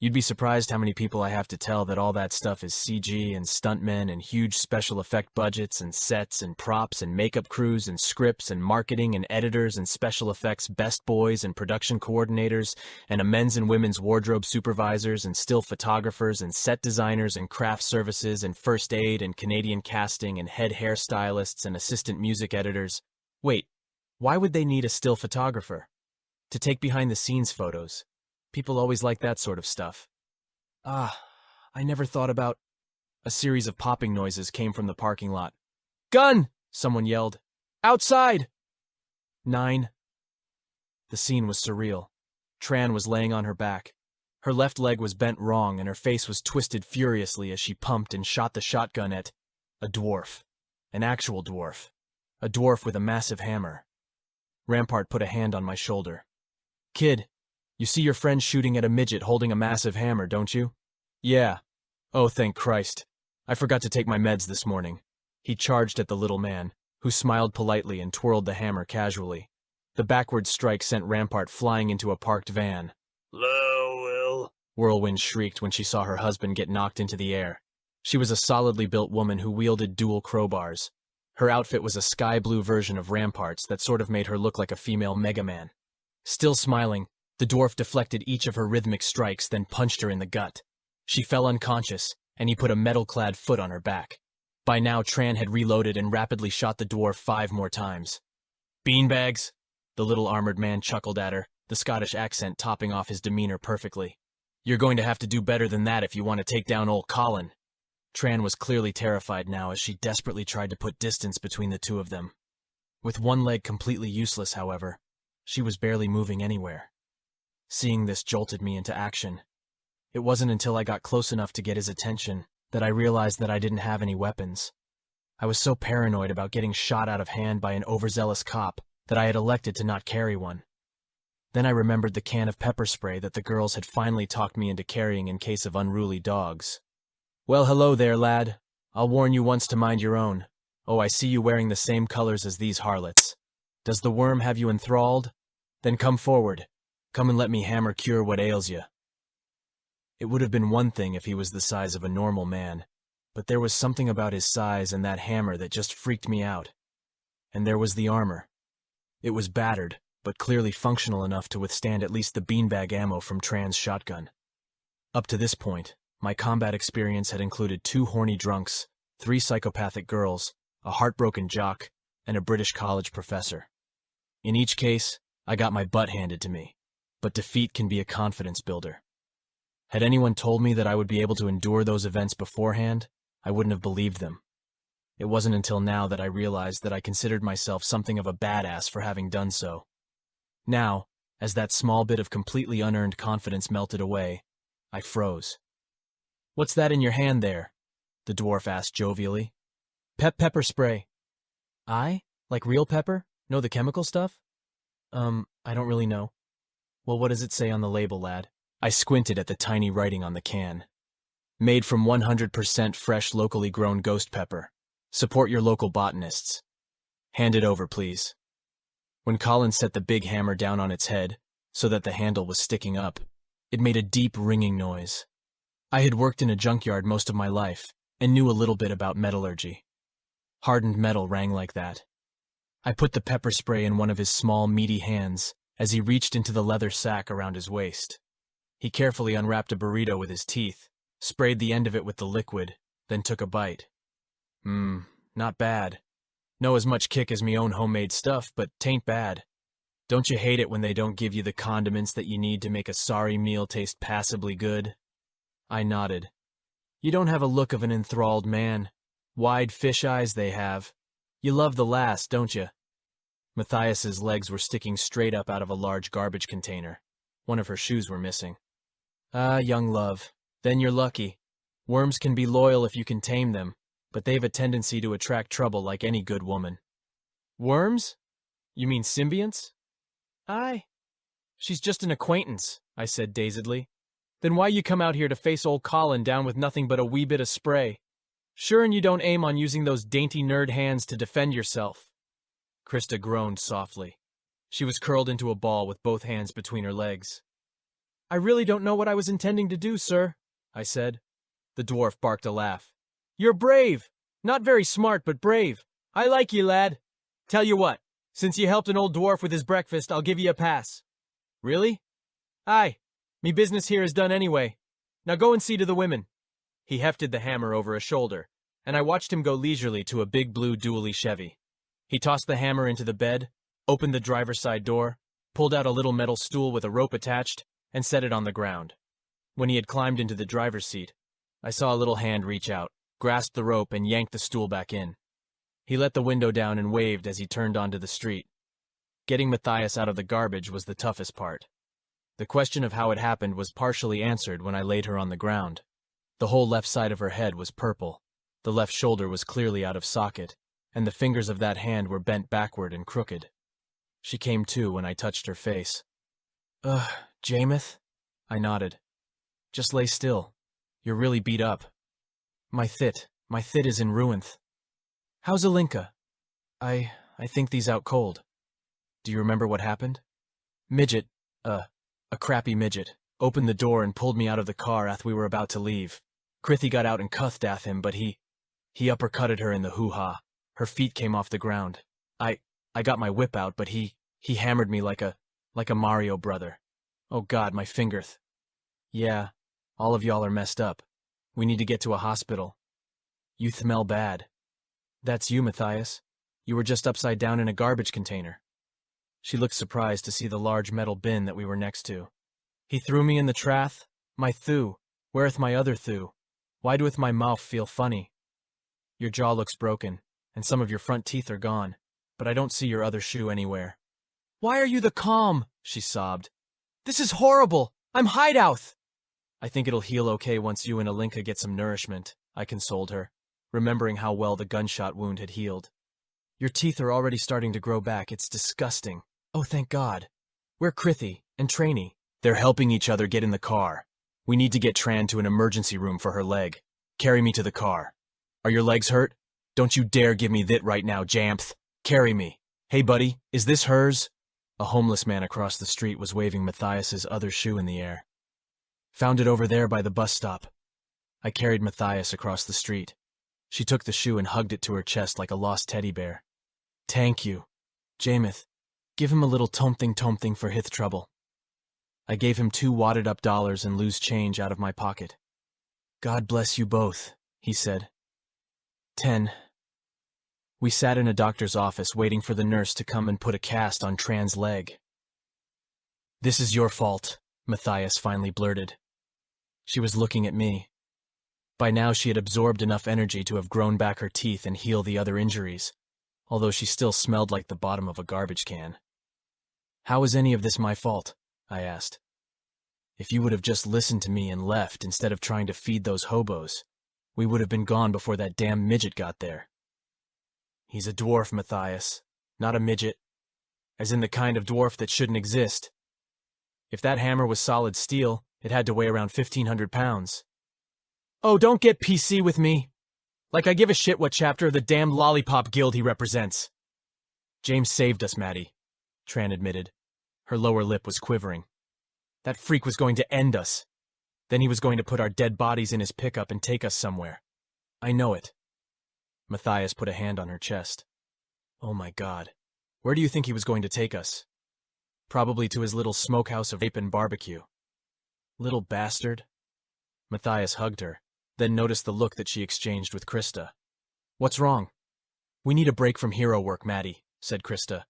You'd be surprised how many people I have to tell that all that stuff is CG and stuntmen and huge special effect budgets and sets and props and makeup crews and scripts and marketing and editors and special effects best boys and production coordinators and a men's and women's wardrobe supervisors and still photographers and set designers and craft services and first aid and Canadian casting and head hairstylists and assistant music editors. Wait, why would they need a still photographer? To take behind-the-scenes photos. People always like that sort of stuff. I never thought about... A series of popping noises came from the parking lot. Gun! Someone yelled. Outside! 9. The scene was surreal. Tran was laying on her back. Her left leg was bent wrong and her face was twisted furiously as she pumped and shot the shotgun at a dwarf. An actual dwarf. A dwarf with a massive hammer. Rampart put a hand on my shoulder. Kid, you see your friend shooting at a midget holding a massive hammer, don't you? Yeah. Oh, thank Christ. I forgot to take my meds this morning. He charged at the little man, who smiled politely and twirled the hammer casually. The backward strike sent Rampart flying into a parked van. Hello, Will, Whirlwind shrieked when she saw her husband get knocked into the air. She was a solidly built woman who wielded dual crowbars. Her outfit was a sky blue version of Rampart's that sort of made her look like a female Mega Man. Still smiling, the dwarf deflected each of her rhythmic strikes, then punched her in the gut. She fell unconscious, and he put a metal-clad foot on her back. By now, Tran had reloaded and rapidly shot the dwarf 5 more times. Beanbags? The little armored man chuckled at her, the Scottish accent topping off his demeanor perfectly. You're going to have to do better than that if you want to take down old Colin. Tran was clearly terrified now as she desperately tried to put distance between the two of them. With one leg completely useless, however, she was barely moving anywhere. Seeing this jolted me into action. It wasn't until I got close enough to get his attention that I realized that I didn't have any weapons. I was so paranoid about getting shot out of hand by an overzealous cop that I had elected to not carry one. Then I remembered the can of pepper spray that the girls had finally talked me into carrying in case of unruly dogs. Well, hello there, lad. I'll warn you once to mind your own. Oh, I see you wearing the same colors as these harlots. Does the worm have you enthralled? Then come forward. Come and let me hammer cure what ails you. It would have been one thing if he was the size of a normal man, but there was something about his size and that hammer that just freaked me out. And there was the armor. It was battered, but clearly functional enough to withstand at least the beanbag ammo from Tran's shotgun. Up to this point, my combat experience had included 2 horny drunks, 3 psychopathic girls, a heartbroken jock, and a British college professor. In each case, I got my butt handed to me, but defeat can be a confidence builder. Had anyone told me that I would be able to endure those events beforehand, I wouldn't have believed them. It wasn't until now that I realized that I considered myself something of a badass for having done so. Now, as that small bit of completely unearned confidence melted away, I froze. "What's that in your hand there?" the dwarf asked jovially. Pepper spray." "I? Like real pepper? Know the chemical stuff?" I don't really know." "Well, what does it say on the label, lad?" I squinted at the tiny writing on the can. "Made from 100% fresh locally grown ghost pepper. Support your local botanists. Hand it over, please." When Colin set the big hammer down on its head, so that the handle was sticking up, it made a deep ringing noise. I had worked in a junkyard most of my life, and knew a little bit about metallurgy. Hardened metal rang like that. I put the pepper spray in one of his small, meaty hands as he reached into the leather sack around his waist. He carefully unwrapped a burrito with his teeth, sprayed the end of it with the liquid, then took a bite. Not bad. No as much kick as me own homemade stuff, but tain't bad. Don't you hate it when they don't give you the condiments that you need to make a sorry meal taste passably good? I nodded. You don't have a look of an enthralled man. Wide fish eyes they have. You love the lass, don't you? Matthias's legs were sticking straight up out of a large garbage container. One of her shoes were missing. "Ah, young love, then you're lucky. Worms can be loyal if you can tame them, but they've a tendency to attract trouble like any good woman." "Worms? You mean symbionts?" "Aye. She's just an acquaintance," I said dazedly. "Then why you come out here to face old Colin down with nothing but a wee bit of spray? Sure and you don't aim on using those dainty nerd hands to defend yourself?" Krista groaned softly. She was curled into a ball with both hands between her legs. "I really don't know what I was intending to do, sir," I said. The dwarf barked a laugh. "You're brave. Not very smart, but brave. I like ye, lad. Tell you what, since you helped an old dwarf with his breakfast, I'll give ye a pass." "Really?" "Aye. Me business here is done anyway. Now go and see to the women." He hefted the hammer over a shoulder, and I watched him go leisurely to a big blue dually Chevy. He tossed the hammer into the bed, opened the driver's side door, pulled out a little metal stool with a rope attached, and set it on the ground. When he had climbed into the driver's seat, I saw a little hand reach out, grasp the rope, and yank the stool back in. He let the window down and waved as he turned onto the street. Getting Matthias out of the garbage was the toughest part. The question of how it happened was partially answered when I laid her on the ground. The whole left side of her head was purple, the left shoulder was clearly out of socket, and the fingers of that hand were bent backward and crooked. She came to when I touched her face. Jameth?" I nodded. "Just lay still. You're really beat up." My thit is in ruinth." "How's Alinka?" I think these out cold." "Do you remember what happened?" "Midget, a crappy midget, opened the door and pulled me out of the car ath we were about to leave. Crithy got out and cuthed ath him, but he uppercutted her in the hoo-ha. Her feet came off the ground. I got my whip out, but he hammered me like a Mario brother. Oh God, my fingerth. Yeah, all of y'all are messed up. We need to get to a hospital. You smell bad." "That's you, Matthias. You were just upside down in a garbage container." She looked surprised to see the large metal bin that we were next to. "He threw me in the trath? My thew. Where'th my other thew? Why doeth my mouth feel funny?" "Your jaw looks broken, and some of your front teeth are gone, but I don't see your other shoe anywhere." "Why are you the calm?" she sobbed. "This is horrible. I'm hideouth." "I think it'll heal okay once you and Alinka get some nourishment," I consoled her, remembering how well the gunshot wound had healed. "Your teeth are already starting to grow back. It's disgusting. Oh, thank God. Where Crithy and Trainee?" "They're helping each other get in the car. We need to get Tran to an emergency room for her leg." Carry me to the car. Are your legs hurt? Don't you dare give me that right now, Jamth. Carry me. Hey, buddy, is this hers? A homeless man across the street was waving Matthias's other shoe in the air. Found it over there by the bus stop. I carried Matthias across the street. She took the shoe and hugged it to her chest like a lost teddy bear. Thank you. Jameth, give him a little tomething for hith trouble. I gave him 2 wadded-up dollars and loose change out of my pocket. God bless you both, he said. 10. We sat in a doctor's office waiting for the nurse to come and put a cast on Tran's leg. This is your fault, Matthias finally blurted. She was looking at me. By now she had absorbed enough energy to have grown back her teeth and heal the other injuries, although she still smelled like the bottom of a garbage can. How is any of this my fault? I asked. If you would have just listened to me and left instead of trying to feed those hobos, we would have been gone before that damn midget got there. He's a dwarf, Matthias, not a midget, as in the kind of dwarf that shouldn't exist. If that hammer was solid steel, it had to weigh around 1,500 pounds. Oh, don't get PC with me. Like I give a shit what chapter of the damn lollipop guild he represents. James saved us, Maddie, Tran admitted. Her lower lip was quivering. That freak was going to end us. Then he was going to put our dead bodies in his pickup and take us somewhere. I know it. Matthias put a hand on her chest. Oh my God. Where do you think he was going to take us? Probably to his little smokehouse of rape and barbecue. Little bastard. Matthias hugged her, then noticed the look that she exchanged with Krista. What's wrong? We need a break from hero work, Maddie, said Krista.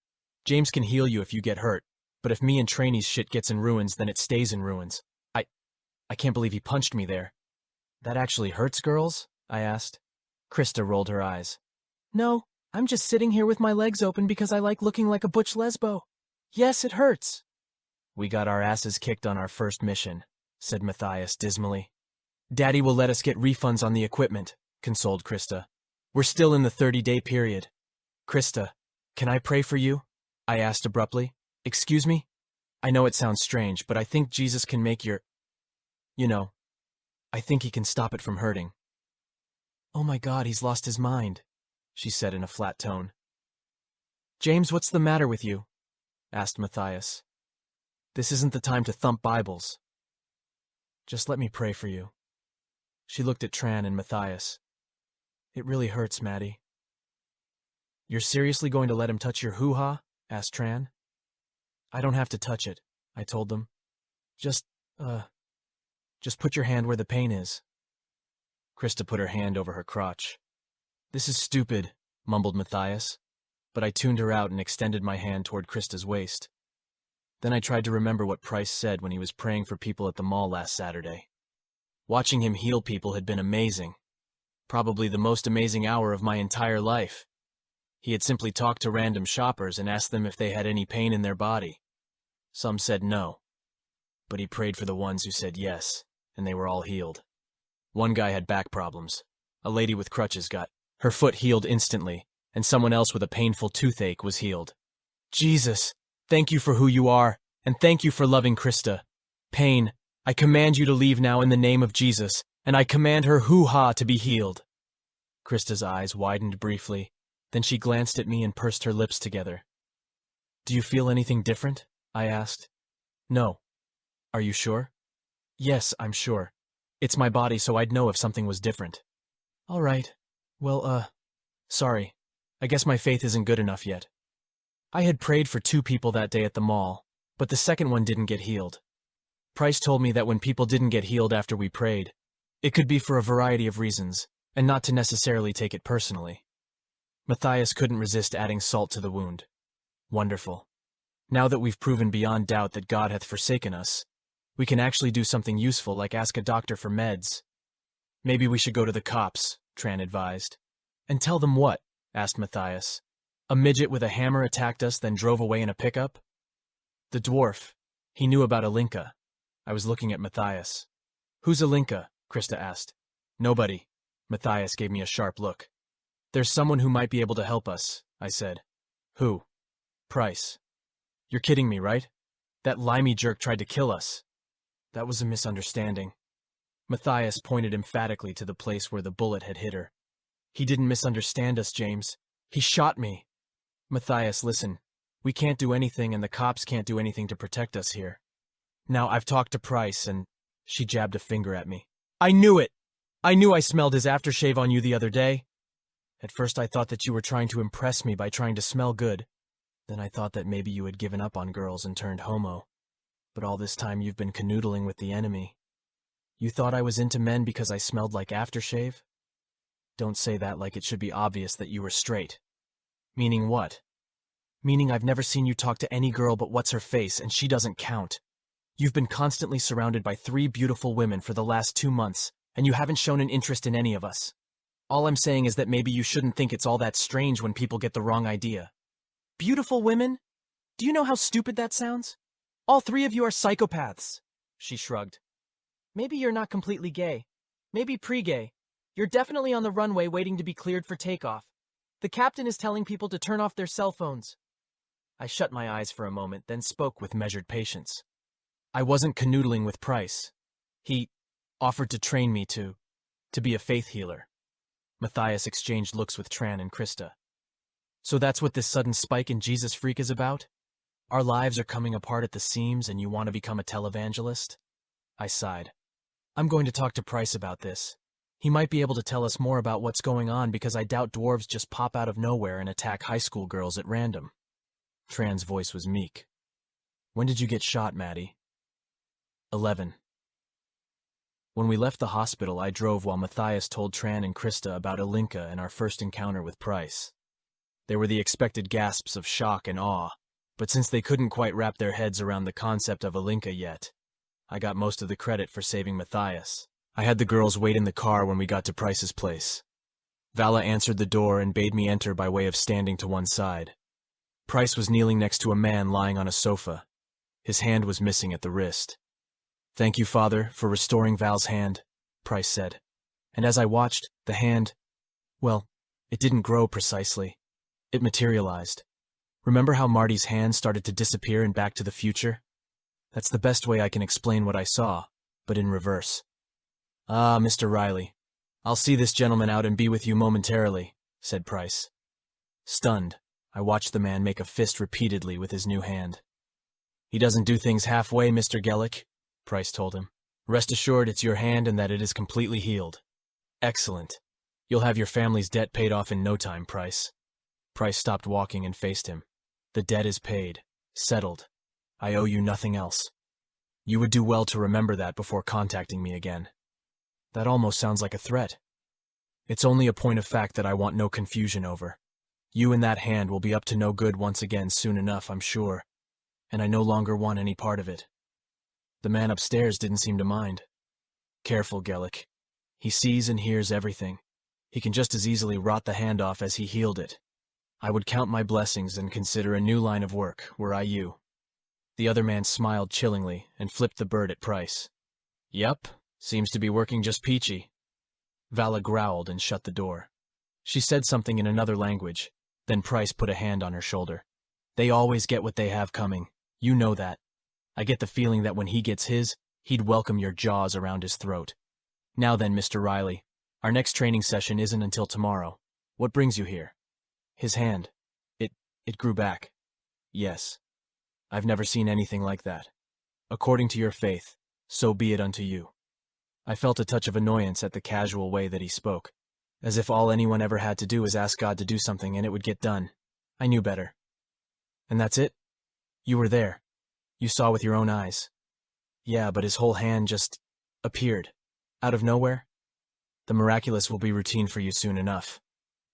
James can heal you if you get hurt, but if me and Trainee's shit gets in ruins, then it stays in ruins. I can't believe he punched me there. That actually hurts, girls? I asked. Krista rolled her eyes. No, I'm just sitting here with my legs open because I like looking like a butch lesbo. Yes, it hurts. We got our asses kicked on our first mission, said Matthias dismally. Daddy will let us get refunds on the equipment, consoled Krista. We're still in the 30-day period. Krista, can I pray for you? I asked abruptly. Excuse me? I know it sounds strange, but I think Jesus can make your... I think he can stop it from hurting. Oh my God, he's lost his mind, she said in a flat tone. James, what's the matter with you? Asked Matthias. This isn't the time to thump Bibles. Just let me pray for you. She looked at Tran and Matthias. It really hurts, Maddie. You're seriously going to let him touch your hoo-ha? Asked Tran. I don't have to touch it, I told them. Just put your hand where the pain is. Krista put her hand over her crotch. This is stupid, mumbled Matthias, but I tuned her out and extended my hand toward Krista's waist. Then I tried to remember what Price said when he was praying for people at the mall last Saturday. Watching him heal people had been amazing. Probably the most amazing hour of my entire life. He had simply talked to random shoppers and asked them if they had any pain in their body. Some said no, but he prayed for the ones who said yes, and they were all healed. One guy had back problems. A lady with crutches got her foot healed instantly, and someone else with a painful toothache was healed. Jesus, thank you for who you are, and thank you for loving Krista. Pain, I command you to leave now in the name of Jesus, and I command her hoo-ha to be healed. Krista's eyes widened briefly, then she glanced at me and pursed her lips together. Do you feel anything different? I asked. No. Are you sure? Yes, I'm sure. It's my body, so I'd know if something was different. All right. Well, sorry. I guess my faith isn't good enough yet. I had prayed for 2 people that day at the mall, but the second one didn't get healed. Price told me that when people didn't get healed after we prayed, it could be for a variety of reasons, and not to necessarily take it personally. Matthias couldn't resist adding salt to the wound. Wonderful. Now that we've proven beyond doubt that God hath forsaken us, we can actually do something useful like ask a doctor for meds. Maybe we should go to the cops, Tran advised. And tell them what? Asked Matthias. A midget with a hammer attacked us, then drove away in a pickup? The dwarf. He knew about Alinka. I was looking at Matthias. Who's Alinka? Krista asked. Nobody. Matthias gave me a sharp look. There's someone who might be able to help us, I said. Who? Price. You're kidding me, right? That limey jerk tried to kill us. That was a misunderstanding. Matthias pointed emphatically to the place where the bullet had hit her. He didn't misunderstand us, James. He shot me. Matthias, listen. We can't do anything and the cops can't do anything to protect us here. Now, I've talked to Price and she jabbed a finger at me. I knew it! I knew I smelled his aftershave on you the other day. At first I thought that you were trying to impress me by trying to smell good. Then I thought that maybe you had given up on girls and turned homo. But all this time you've been canoodling with the enemy. You thought I was into men because I smelled like aftershave? Don't say that like it should be obvious that you were straight. Meaning what? Meaning I've never seen you talk to any girl but what's-her-face, and she doesn't count. You've been constantly surrounded by 3 beautiful women for the last 2 months, and you haven't shown an interest in any of us. All I'm saying is that maybe you shouldn't think it's all that strange when people get the wrong idea. Beautiful women? Do you know how stupid that sounds? All 3 of you are psychopaths. She shrugged. Maybe you're not completely gay. Maybe pre-gay. You're definitely on the runway waiting to be cleared for takeoff. The captain is telling people to turn off their cell phones. I shut my eyes for a moment, then spoke with measured patience. I wasn't canoodling with Price. He offered to train me to be a faith healer. Matthias exchanged looks with Tran and Krista. So that's what this sudden spike in Jesus freak is about? Our lives are coming apart at the seams and you want to become a televangelist? I sighed. I'm going to talk to Price about this. He might be able to tell us more about what's going on because I doubt dwarves just pop out of nowhere and attack high school girls at random. Tran's voice was meek. When did you get shot, Maddie? 11. When we left the hospital, I drove while Matthias told Tran and Krista about Alinka and our first encounter with Price. There were the expected gasps of shock and awe, but since they couldn't quite wrap their heads around the concept of Alinka yet, I got most of the credit for saving Matthias. I had the girls wait in the car when we got to Price's place. Vala answered the door and bade me enter by way of standing to one side. Price was kneeling next to a man lying on a sofa. His hand was missing at the wrist. Thank you, Father, for restoring Val's hand, Price said. And as I watched, the hand, well, it didn't grow precisely. It materialized. Remember how Marty's hand started to disappear in Back to the Future? That's the best way I can explain what I saw, but in reverse. Ah, Mr. Riley, I'll see this gentleman out and be with you momentarily, said Price. Stunned, I watched the man make a fist repeatedly with his new hand. He doesn't do things halfway, Mr. Gellick, Price told him. Rest assured it's your hand and that it is completely healed. Excellent. You'll have your family's debt paid off in no time, Price. Price stopped walking and faced him. The debt is paid. Settled. I owe you nothing else. You would do well to remember that before contacting me again. That almost sounds like a threat. It's only a point of fact that I want no confusion over. You and that hand will be up to no good once again soon enough, I'm sure, and I no longer want any part of it. The man upstairs didn't seem to mind. Careful, Gellick. He sees and hears everything. He can just as easily rot the hand off as he healed it. I would count my blessings and consider a new line of work, were I you. The other man smiled chillingly and flipped the bird at Price. Yup, seems to be working just peachy. Vala growled and shut the door. She said something in another language, then Price put a hand on her shoulder. They always get what they have coming. You know that. I get the feeling that when he gets his, he'd welcome your jaws around his throat. Now then, Mr. Riley, our next training session isn't until tomorrow. What brings you here? His hand. It grew back. Yes. I've never seen anything like that. According to your faith, so be it unto you. I felt a touch of annoyance at the casual way that he spoke, as if all anyone ever had to do was ask God to do something and it would get done. I knew better. And that's it? You were there. You saw with your own eyes. Yeah, but his whole hand just appeared. Out of nowhere? The miraculous will be routine for you soon enough.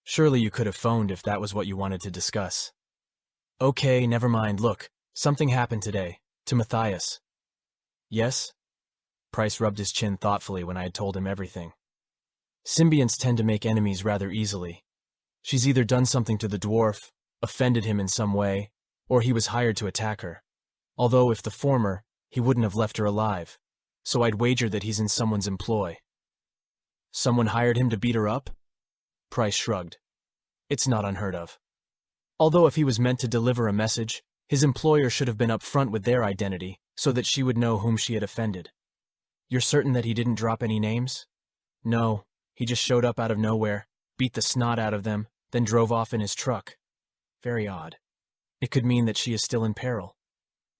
Surely you could have phoned if that was what you wanted to discuss. Okay, never mind. Look, something happened today. To Matthias. Yes? Price rubbed his chin thoughtfully when I had told him everything. Symbionts tend to make enemies rather easily. She's either done something to the dwarf, offended him in some way, or he was hired to attack her. Although if the former, he wouldn't have left her alive. So I'd wager that he's in someone's employ. Someone hired him to beat her up? Price shrugged. It's not unheard of. Although if he was meant to deliver a message, his employer should have been upfront with their identity so that she would know whom she had offended. You're certain that he didn't drop any names? No, he just showed up out of nowhere, beat the snot out of them, then drove off in his truck. Very odd. It could mean that she is still in peril.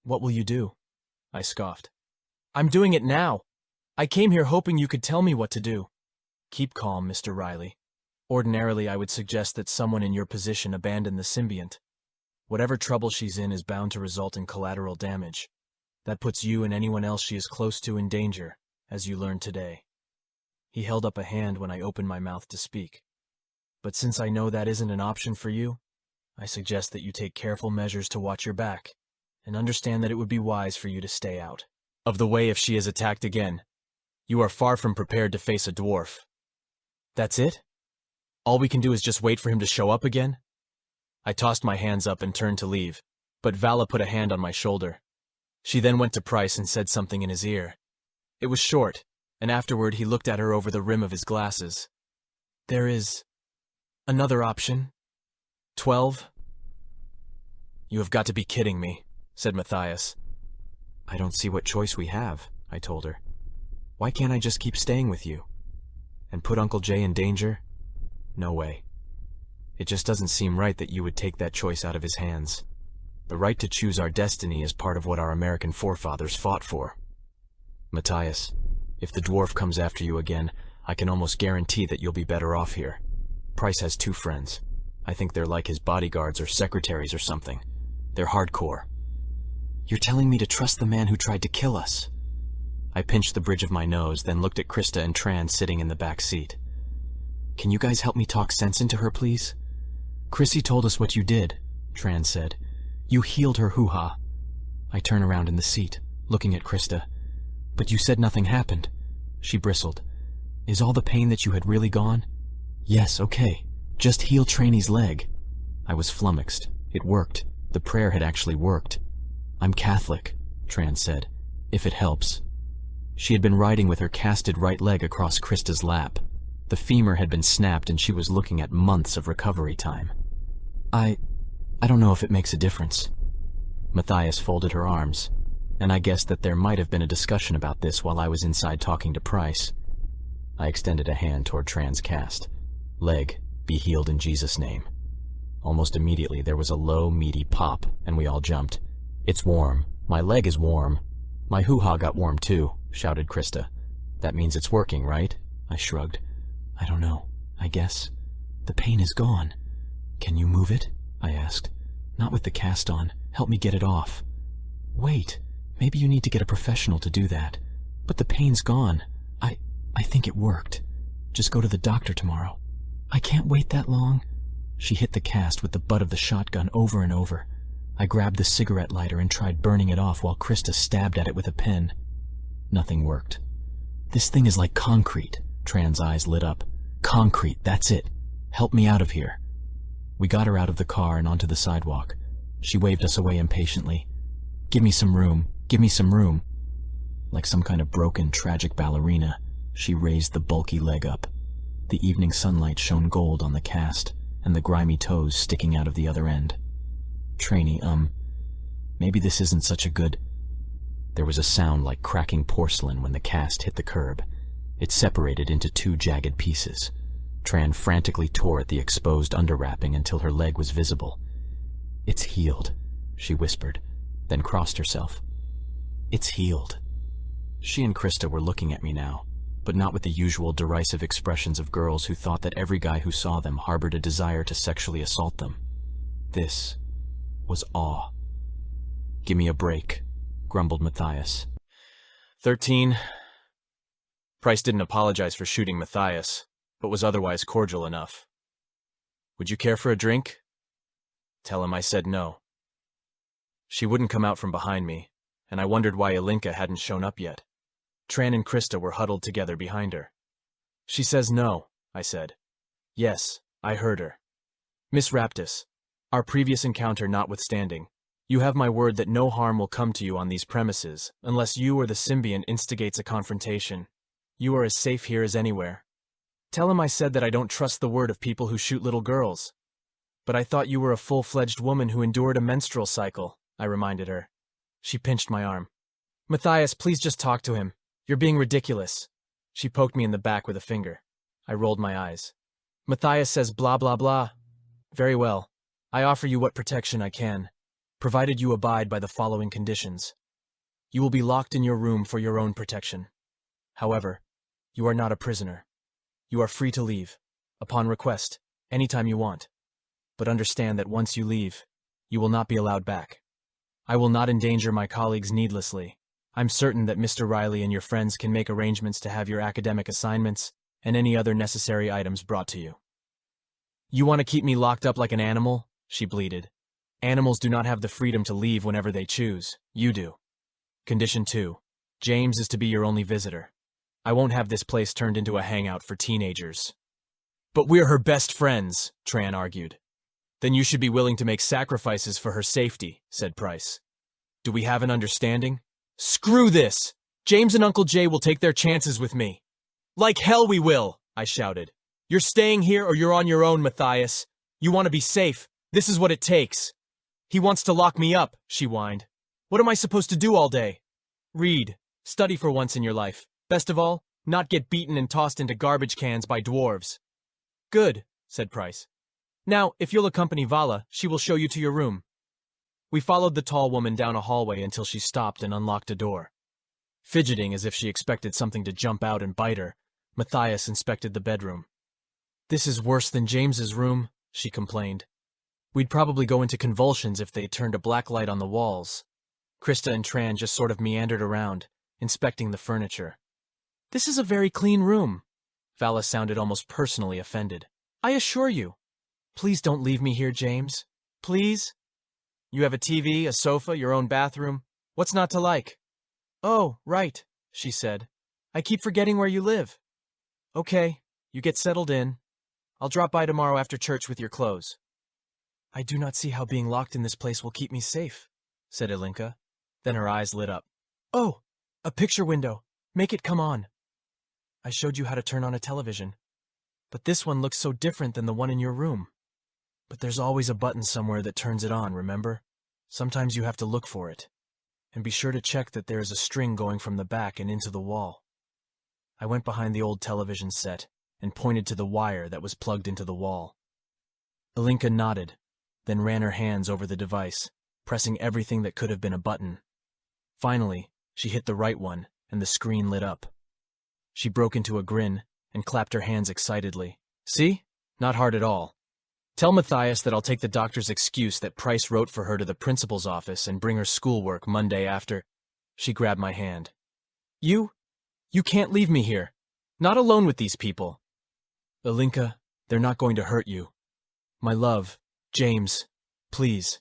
What will you do? I scoffed. I'm doing it now. I came here hoping you could tell me what to do. Keep calm, Mr. Riley. Ordinarily, I would suggest that someone in your position abandon the symbiont. Whatever trouble she's in is bound to result in collateral damage. That puts you and anyone else she is close to in danger, as you learned today. He held up a hand when I opened my mouth to speak. But since I know that isn't an option for you, I suggest that you take careful measures to watch your back, and understand that it would be wise for you to stay out of the way if she is attacked again. You are far from prepared to face a dwarf. That's it? All we can do is just wait for him to show up again? I tossed my hands up and turned to leave, but Vala put a hand on my shoulder. She then went to Price and said something in his ear. It was short, and afterward he looked at her over the rim of his glasses. There is another option. 12? You have got to be kidding me, said Matthias. I don't see what choice we have, I told her. Why can't I just keep staying with you? And put Uncle Jay in danger? No way. It just doesn't seem right that you would take that choice out of his hands. The right to choose our destiny is part of what our American forefathers fought for. Matthias, if the dwarf comes after you again, I can almost guarantee that you'll be better off here. Price has 2 friends. I think they're like his bodyguards or secretaries or something. They're hardcore. You're telling me to trust the man who tried to kill us? I pinched the bridge of my nose, then looked at Krista and Tran sitting in the back seat. Can you guys help me talk sense into her, please? Chrissy told us what you did, Tran said. You healed her hoo-ha. I turn around in the seat, looking at Krista. But you said nothing happened. She bristled. Is all the pain that you had really gone? Yes, okay. Just heal Trainy's leg. I was flummoxed. It worked. The prayer had actually worked. I'm Catholic, Tran said. If it helps. She had been riding with her casted right leg across Krista's lap. The femur had been snapped and she was looking at months of recovery time. I don't know if it makes a difference. Matthias folded her arms, and I guessed that there might have been a discussion about this while I was inside talking to Price. I extended a hand toward Tran's cast. Leg, be healed in Jesus' name. Almost immediately there was a low, meaty pop, and we all jumped. It's warm. My leg is warm. My hoo-ha got warm too, shouted Krista. That means it's working, right? I shrugged. I don't know. I guess. The pain is gone. Can you move it? I asked. Not with the cast on. Help me get it off. Wait. Maybe you need to get a professional to do that. But the pain's gone. I think it worked. Just go to the doctor tomorrow. I can't wait that long. She hit the cast with the butt of the shotgun over and over. I grabbed the cigarette lighter and tried burning it off while Krista stabbed at it with a pen. Nothing worked. This thing is like concrete. Tran's eyes lit up. Concrete, that's it. Help me out of here. We got her out of the car and onto the sidewalk. She waved us away impatiently. Give me some room. Give me some room. Like some kind of broken, tragic ballerina, she raised the bulky leg up. The evening sunlight shone gold on the cast, and the grimy toes sticking out of the other end. Trainee, maybe this isn't such a good... There was a sound like cracking porcelain when the cast hit the curb. It separated into 2 jagged pieces. Tran frantically tore at the exposed underwrapping until her leg was visible. It's healed, she whispered, then crossed herself. It's healed. She and Krista were looking at me now, but not with the usual derisive expressions of girls who thought that every guy who saw them harbored a desire to sexually assault them. This was awe. Give me a break, grumbled Matthias. 13. Price didn't apologize for shooting Matthias, but was otherwise cordial enough. Would you care for a drink? Tell him I said no. She wouldn't come out from behind me, and I wondered why Ilinka hadn't shown up yet. Tran and Krista were huddled together behind her. She says no, I said. Yes, I heard her. Miss Raptis, our previous encounter notwithstanding, you have my word that no harm will come to you on these premises, unless you or the symbiont instigates a confrontation. You are as safe here as anywhere. Tell him I said that I don't trust the word of people who shoot little girls. But I thought you were a full-fledged woman who endured a menstrual cycle, I reminded her. She pinched my arm. Matthias, please just talk to him. You're being ridiculous. She poked me in the back with a finger. I rolled my eyes. Matthias says blah blah blah. Very well. I offer you what protection I can, provided you abide by the following conditions. You will be locked in your room for your own protection. However, you are not a prisoner. You are free to leave, upon request, anytime you want. But understand that once you leave, you will not be allowed back. I will not endanger my colleagues needlessly. I'm certain that Mr. Riley and your friends can make arrangements to have your academic assignments and any other necessary items brought to you. You want to keep me locked up like an animal? She bleated. Animals do not have the freedom to leave whenever they choose. You do. Condition 2. James is to be your only visitor. I won't have this place turned into a hangout for teenagers. But we're her best friends, Tran argued. Then you should be willing to make sacrifices for her safety, said Price. Do we have an understanding? Screw this! James and Uncle Jay will take their chances with me. Like hell we will, I shouted. You're staying here or you're on your own, Matthias. You want to be safe. This is what it takes. He wants to lock me up, she whined. What am I supposed to do all day? Read. Study for once in your life. Best of all, not get beaten and tossed into garbage cans by dwarves. Good, said Price. Now, if you'll accompany Vala, she will show you to your room. We followed the tall woman down a hallway until she stopped and unlocked a door. Fidgeting as if she expected something to jump out and bite her, Matthias inspected the bedroom. This is worse than James's room, she complained. We'd probably go into convulsions if they turned a black light on the walls. Krista and Tran just sort of meandered around, inspecting the furniture. This is a very clean room. Vala sounded almost personally offended. I assure you. Please don't leave me here, James. Please? You have a TV, a sofa, your own bathroom. What's not to like? Oh, right, she said. I keep forgetting where you live. Okay, you get settled in. I'll drop by tomorrow after church with your clothes. I do not see how being locked in this place will keep me safe, said Ilinka. Then her eyes lit up. Oh, a picture window. Make it come on. I showed you how to turn on a television. But this one looks so different than the one in your room. But there's always a button somewhere that turns it on, remember? Sometimes you have to look for it. And be sure to check that there is a string going from the back and into the wall. I went behind the old television set and pointed to the wire that was plugged into the wall. Ilinka nodded, then ran her hands over the device, pressing everything that could have been a button. Finally, she hit the right one, and the screen lit up. She broke into a grin and clapped her hands excitedly. See? Not hard at all. Tell Matthias that I'll take the doctor's excuse that Price wrote for her to the principal's office and bring her schoolwork Monday after. She grabbed my hand. You can't leave me here. Not alone with these people. Ilinka, they're not going to hurt you. My love, James, please.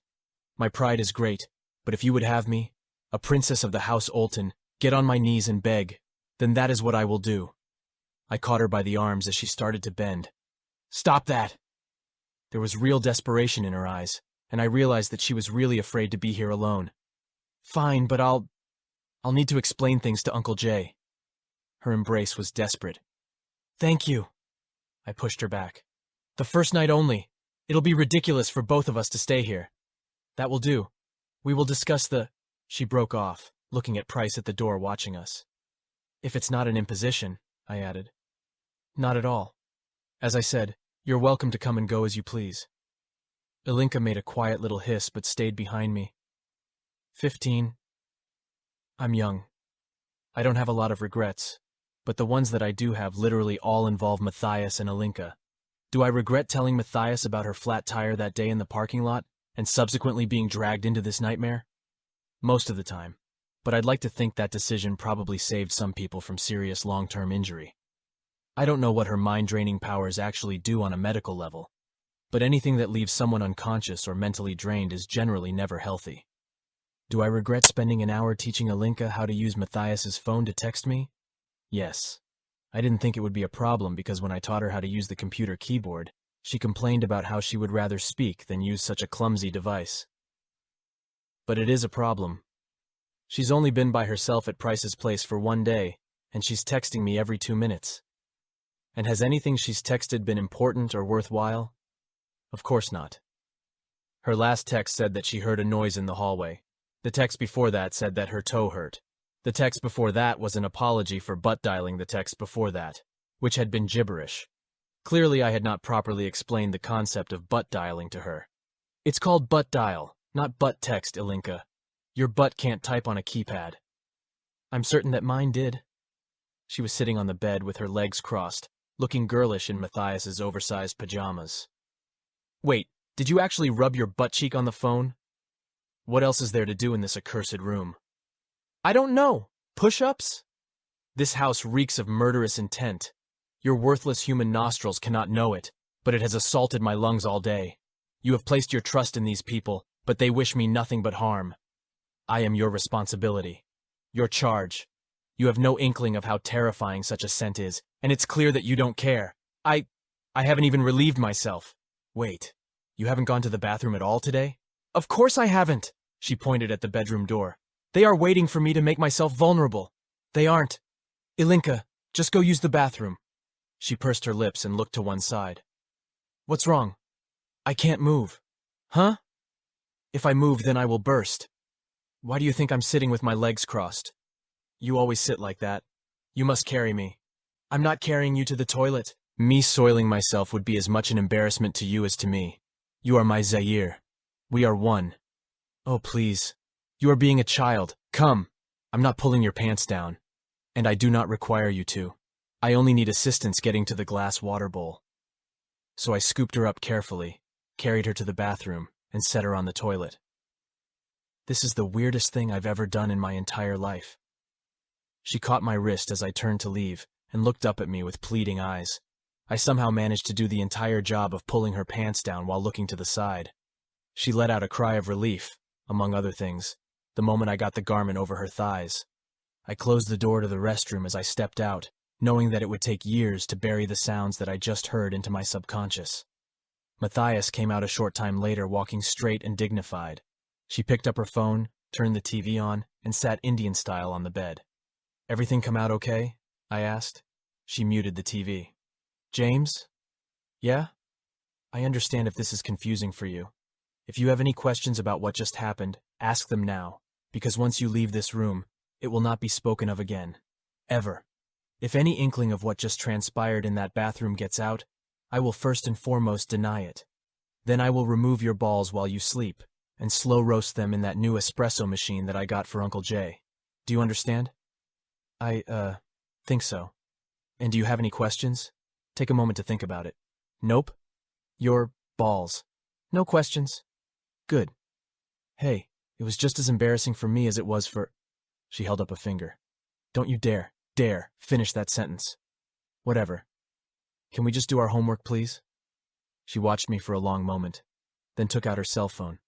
My pride is great, but if you would have me, a princess of the House Olton, get on my knees and beg, then that is what I will do. I caught her by the arms as she started to bend. Stop that! There was real desperation in her eyes, and I realized that she was really afraid to be here alone. Fine, but I'll need to explain things to Uncle Jay. Her embrace was desperate. Thank you. I pushed her back. The first night only. It'll be ridiculous for both of us to stay here. That will do. We will discuss the... She broke off, looking at Price at the door watching us. If it's not an imposition, I added. Not at all. As I said, you're welcome to come and go as you please. Ilinka made a quiet little hiss but stayed behind me. 15. I'm young. I don't have a lot of regrets, but the ones that I do have literally all involve Matthias and Ilinka. Do I regret telling Matthias about her flat tire that day in the parking lot and subsequently being dragged into this nightmare? Most of the time, but I'd like to think that decision probably saved some people from serious long-term injury. I don't know what her mind-draining powers actually do on a medical level, but anything that leaves someone unconscious or mentally drained is generally never healthy. Do I regret spending an hour teaching Ilinka how to use Matthias's phone to text me? Yes. I didn't think it would be a problem because when I taught her how to use the computer keyboard, she complained about how she would rather speak than use such a clumsy device. But it is a problem. She's only been by herself at Price's place for one day, and she's texting me every 2 minutes. And has anything she's texted been important or worthwhile? Of course not. Her last text said that she heard a noise in the hallway. The text before that said that her toe hurt. The text before that was an apology for butt-dialing the text before that, which had been gibberish. Clearly, I had not properly explained the concept of butt-dialing to her. It's called butt-dial, not butt-text, Ilinka. Your butt can't type on a keypad. I'm certain that mine did. She was sitting on the bed with her legs crossed, looking girlish in Matthias's oversized pajamas. Wait, did you actually rub your butt cheek on the phone? What else is there to do in this accursed room? I don't know. Push-ups? This house reeks of murderous intent. Your worthless human nostrils cannot know it, but it has assaulted my lungs all day. You have placed your trust in these people, but they wish me nothing but harm. I am your responsibility. Your charge. You have no inkling of how terrifying such a scent is, and it's clear that you don't care. I haven't even relieved myself. Wait, you haven't gone to the bathroom at all today? Of course I haven't. She pointed at the bedroom door. They are waiting for me to make myself vulnerable. They aren't. Ilinka, just go use the bathroom. She pursed her lips and looked to one side. What's wrong? I can't move. Huh? If I move, then I will burst. Why do you think I'm sitting with my legs crossed? You always sit like that. You must carry me. I'm not carrying you to the toilet. Me soiling myself would be as much an embarrassment to you as to me. You are my Zaire. We are one. Oh, please. You are being a child. Come. I'm not pulling your pants down. And I do not require you to. I only need assistance getting to the glass water bowl. So I scooped her up carefully, carried her to the bathroom, and set her on the toilet. This is the weirdest thing I've ever done in my entire life. She caught my wrist as I turned to leave and looked up at me with pleading eyes. I somehow managed to do the entire job of pulling her pants down while looking to the side. She let out a cry of relief, among other things, the moment I got the garment over her thighs. I closed the door to the restroom as I stepped out, knowing that it would take years to bury the sounds that I just heard into my subconscious. Matthias came out a short time later, walking straight and dignified. She picked up her phone, turned the TV on, and sat Indian style on the bed. Everything come out okay? I asked. She muted the TV. James? Yeah? I understand if this is confusing for you. If you have any questions about what just happened, ask them now, because once you leave this room, it will not be spoken of again. Ever. If any inkling of what just transpired in that bathroom gets out, I will first and foremost deny it. Then I will remove your balls while you sleep, and slow roast them in that new espresso machine that I got for Uncle Jay. Do you understand? I think so. And do you have any questions? Take a moment to think about it. Nope. Your balls. No questions. Good. Hey, it was just as embarrassing for me as it was for... She held up a finger. Don't you dare finish that sentence. Whatever. Can we just do our homework, please? She watched me for a long moment, then took out her cell phone.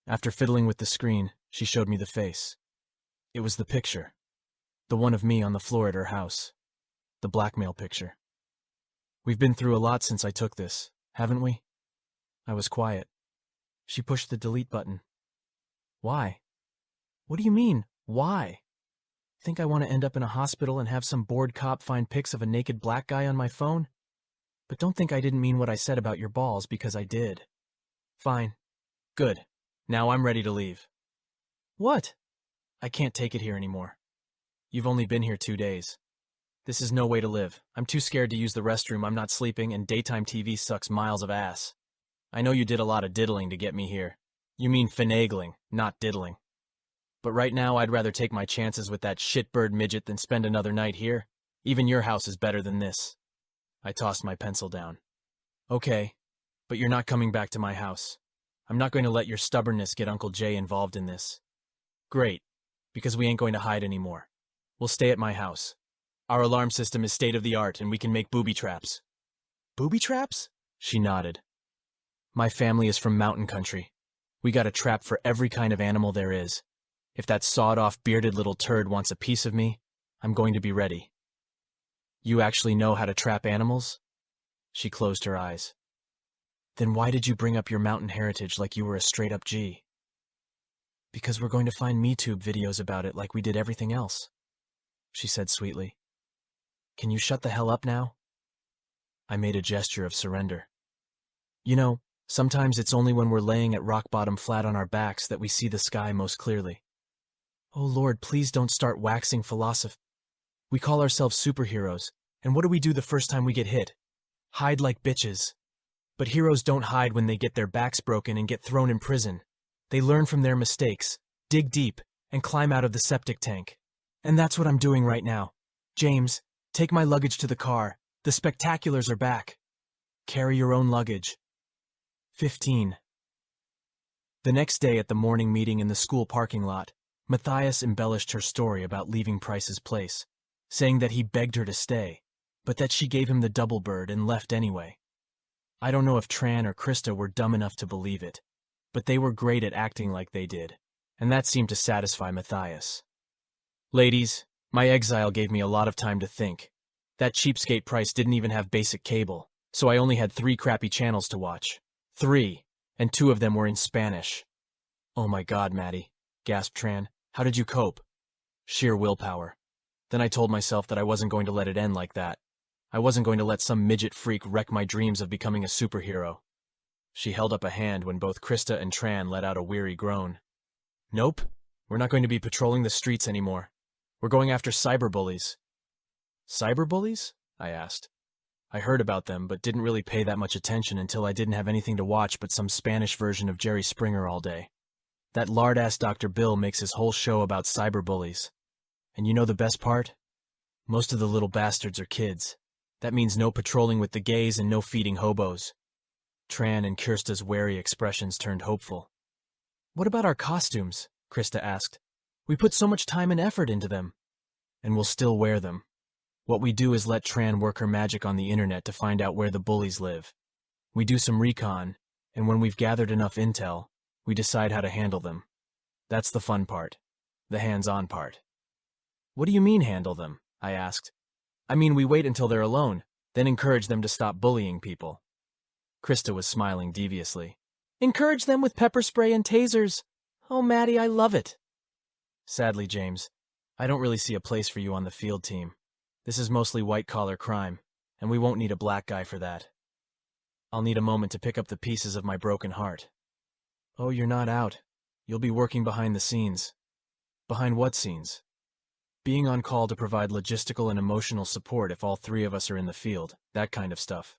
After fiddling with the screen, she showed me the face. It was the picture. The one of me on the floor at her house. The blackmail picture. We've been through a lot since I took this, haven't we? I was quiet. She pushed the delete button. Why? What do you mean, why? Think I want to end up in a hospital and have some bored cop find pics of a naked black guy on my phone? But don't think I didn't mean what I said about your balls, because I did. Fine. Good. Now I'm ready to leave. What? I can't take it here anymore. You've only been here 2 days. This is no way to live. I'm too scared to use the restroom, I'm not sleeping, and daytime TV sucks miles of ass. I know you did a lot of diddling to get me here. You mean finagling, not diddling. But right now I'd rather take my chances with that shitbird midget than spend another night here. Even your house is better than this. I tossed my pencil down. Okay, but you're not coming back to my house. I'm not going to let your stubbornness get Uncle Jay involved in this. Great, because we ain't going to hide anymore. We'll stay at my house. Our alarm system is state-of-the-art and we can make booby traps. Booby traps? She nodded. My family is from mountain country. We got a trap for every kind of animal there is. If that sawed-off bearded little turd wants a piece of me, I'm going to be ready. You actually know how to trap animals? She closed her eyes. Then why did you bring up your mountain heritage like you were a straight-up G? Because we're going to find MeTube videos about it like we did everything else, she said sweetly. Can you shut the hell up now? I made a gesture of surrender. You know, sometimes it's only when we're laying at rock bottom flat on our backs that we see the sky most clearly. Oh Lord, please don't start waxing philosophy. We call ourselves superheroes, and what do we do the first time we get hit? Hide like bitches. But heroes don't hide when they get their backs broken and get thrown in prison. They learn from their mistakes, dig deep, and climb out of the septic tank. And that's what I'm doing right now. James, take my luggage to the car. The spectaculars are back. Carry your own luggage. 15. The next day at the morning meeting in the school parking lot, Matthias embellished her story about leaving Price's place, saying that he begged her to stay, but that she gave him the double bird and left anyway. I don't know if Tran or Krista were dumb enough to believe it, but they were great at acting like they did, and that seemed to satisfy Matthias. Ladies, my exile gave me a lot of time to think. That cheapskate Price didn't even have basic cable, so I only had 3 crappy channels to watch. 3, and 2 of them were in Spanish. Oh my God, Maddie, gasped Tran. How did you cope? Sheer willpower. Then I told myself that I wasn't going to let it end like that. I wasn't going to let some midget freak wreck my dreams of becoming a superhero. She held up a hand when both Krista and Tran let out a weary groan. Nope, we're not going to be patrolling the streets anymore. We're going after cyberbullies. Cyberbullies? I asked. I heard about them, but didn't really pay that much attention until I didn't have anything to watch but some Spanish version of Jerry Springer all day. That lard-ass Dr. Bill makes his whole show about cyberbullies. And you know the best part? Most of the little bastards are kids. That means no patrolling with the gays and no feeding hobos. Tran and Kirsta's wary expressions turned hopeful. What about our costumes? Krista asked. We put so much time and effort into them. And we'll still wear them. What we do is let Tran work her magic on the internet to find out where the bullies live. We do some recon, and when we've gathered enough intel, we decide how to handle them. That's the fun part. The hands-on part. What do you mean handle them? I asked. I mean we wait until they're alone, then encourage them to stop bullying people. Krista was smiling deviously. Encourage them with pepper spray and tasers. Oh, Maddie, I love it. Sadly, James, I don't really see a place for you on the field team. This is mostly white-collar crime, and we won't need a black guy for that. I'll need a moment to pick up the pieces of my broken heart. Oh, you're not out. You'll be working behind the scenes. Behind what scenes? Being on call to provide logistical and emotional support if all 3 of us are in the field, that kind of stuff.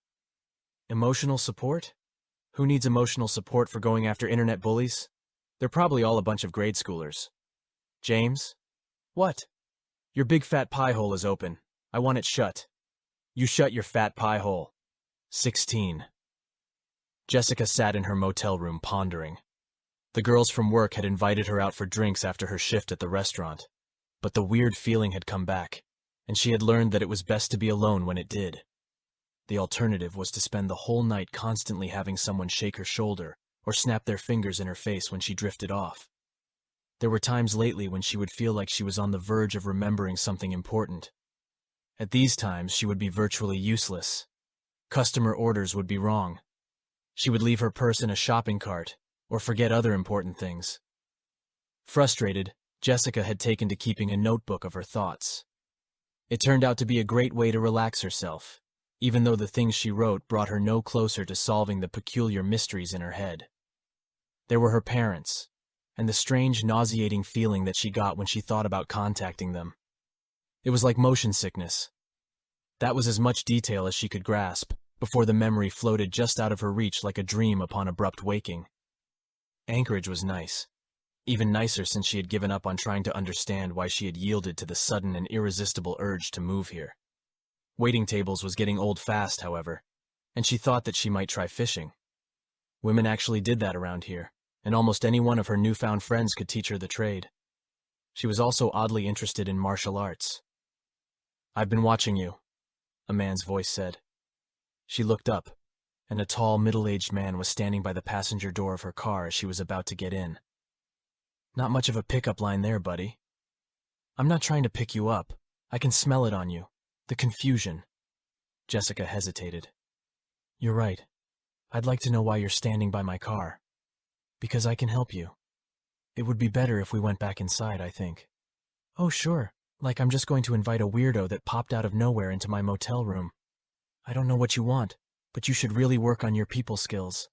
Emotional support? Who needs emotional support for going after internet bullies? They're probably all a bunch of grade schoolers. James? What? Your big fat pie hole is open. I want it shut. You shut your fat pie hole. 16. Jessica sat in her motel room pondering. The girls from work had invited her out for drinks after her shift at the restaurant, but the weird feeling had come back, and she had learned that it was best to be alone when it did. The alternative was to spend the whole night constantly having someone shake her shoulder or snap their fingers in her face when she drifted off. There were times lately when she would feel like she was on the verge of remembering something important. At these times, she would be virtually useless. Customer orders would be wrong. She would leave her purse in a shopping cart or forget other important things. Frustrated, Jessica had taken to keeping a notebook of her thoughts. It turned out to be a great way to relax herself, even though the things she wrote brought her no closer to solving the peculiar mysteries in her head. There were her parents, and the strange, nauseating feeling that she got when she thought about contacting them. It was like motion sickness. That was as much detail as she could grasp, before the memory floated just out of her reach like a dream upon abrupt waking. Anchorage was nice. Even nicer since she had given up on trying to understand why she had yielded to the sudden and irresistible urge to move here. Waiting tables was getting old fast, however, and she thought that she might try fishing. Women actually did that around here, and almost any one of her newfound friends could teach her the trade. She was also oddly interested in martial arts. I've been watching you, a man's voice said. She looked up, and a tall, middle-aged man was standing by the passenger door of her car as she was about to get in. Not much of a pickup line there, buddy. I'm not trying to pick you up. I can smell it on you. The confusion. Jessica hesitated. You're right. I'd like to know why you're standing by my car. Because I can help you. It would be better if we went back inside, I think. Oh, sure. Like I'm just going to invite a weirdo that popped out of nowhere into my motel room. I don't know what you want, but you should really work on your people skills.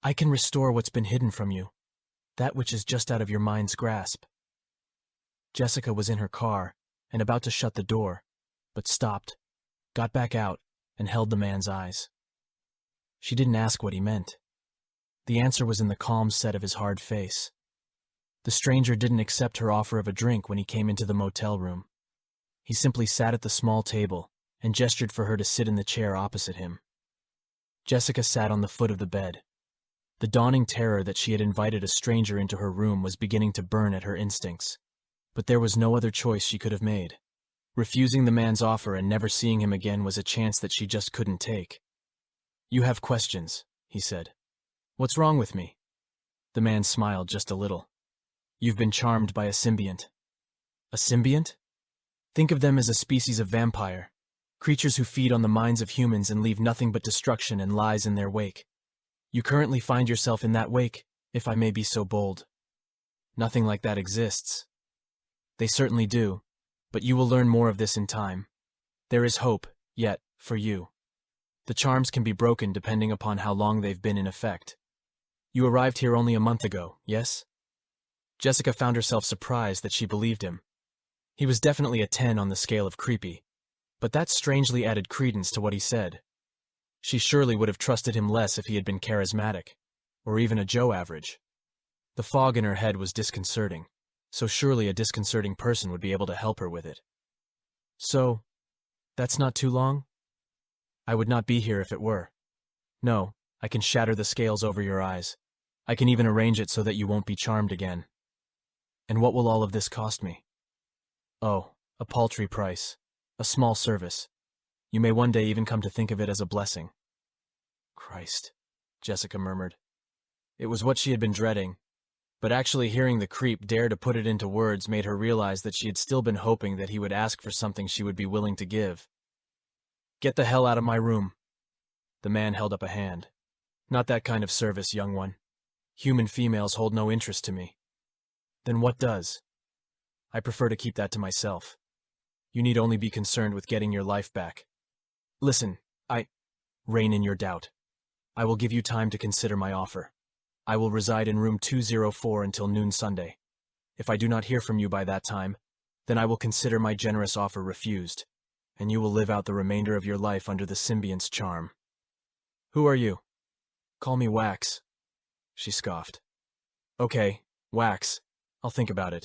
I can restore what's been hidden from you, that which is just out of your mind's grasp. Jessica was in her car and about to shut the door, but stopped, got back out, and held the man's eyes. She didn't ask what he meant. The answer was in the calm set of his hard face. The stranger didn't accept her offer of a drink when he came into the motel room. He simply sat at the small table and gestured for her to sit in the chair opposite him. Jessica sat on the foot of the bed. The dawning terror that she had invited a stranger into her room was beginning to burn at her instincts. But there was no other choice she could have made. Refusing the man's offer and never seeing him again was a chance that she just couldn't take. "You have questions," he said. "What's wrong with me?" The man smiled just a little. "You've been charmed by a symbiont." "A symbiont?" "Think of them as a species of vampire, creatures who feed on the minds of humans and leave nothing but destruction and lies in their wake. You currently find yourself in that wake, if I may be so bold." "Nothing like that exists." "They certainly do, but you will learn more of this in time. There is hope, yet, for you. The charms can be broken depending upon how long they've been in effect. You arrived here only a month ago, yes?" Jessica found herself surprised that she believed him. He was definitely a 10 on the scale of creepy, but that strangely added credence to what he said. She surely would have trusted him less if he had been charismatic, or even a Joe average. The fog in her head was disconcerting, so surely a disconcerting person would be able to help her with it. "So, that's not too long?" "I would not be here if it were. No, I can shatter the scales over your eyes. I can even arrange it so that you won't be charmed again." "And what will all of this cost me?" "Oh, a paltry price. A small service. You may one day even come to think of it as a blessing." "Christ," Jessica murmured. It was what she had been dreading, but actually hearing the creep dare to put it into words made her realize that she had still been hoping that he would ask for something she would be willing to give. "Get the hell out of my room." The man held up a hand. "Not that kind of service, young one. Human females hold no interest to me." "Then what does?" "I prefer to keep that to myself. You need only be concerned with getting your life back. Listen, rein in your doubt. I will give you time to consider my offer. I will reside in room 204 until noon Sunday. If I do not hear from you by that time, then I will consider my generous offer refused, and you will live out the remainder of your life under the symbiont's charm." "Who are you?" "Call me Wax," she scoffed. "Okay, Wax. I'll think about it."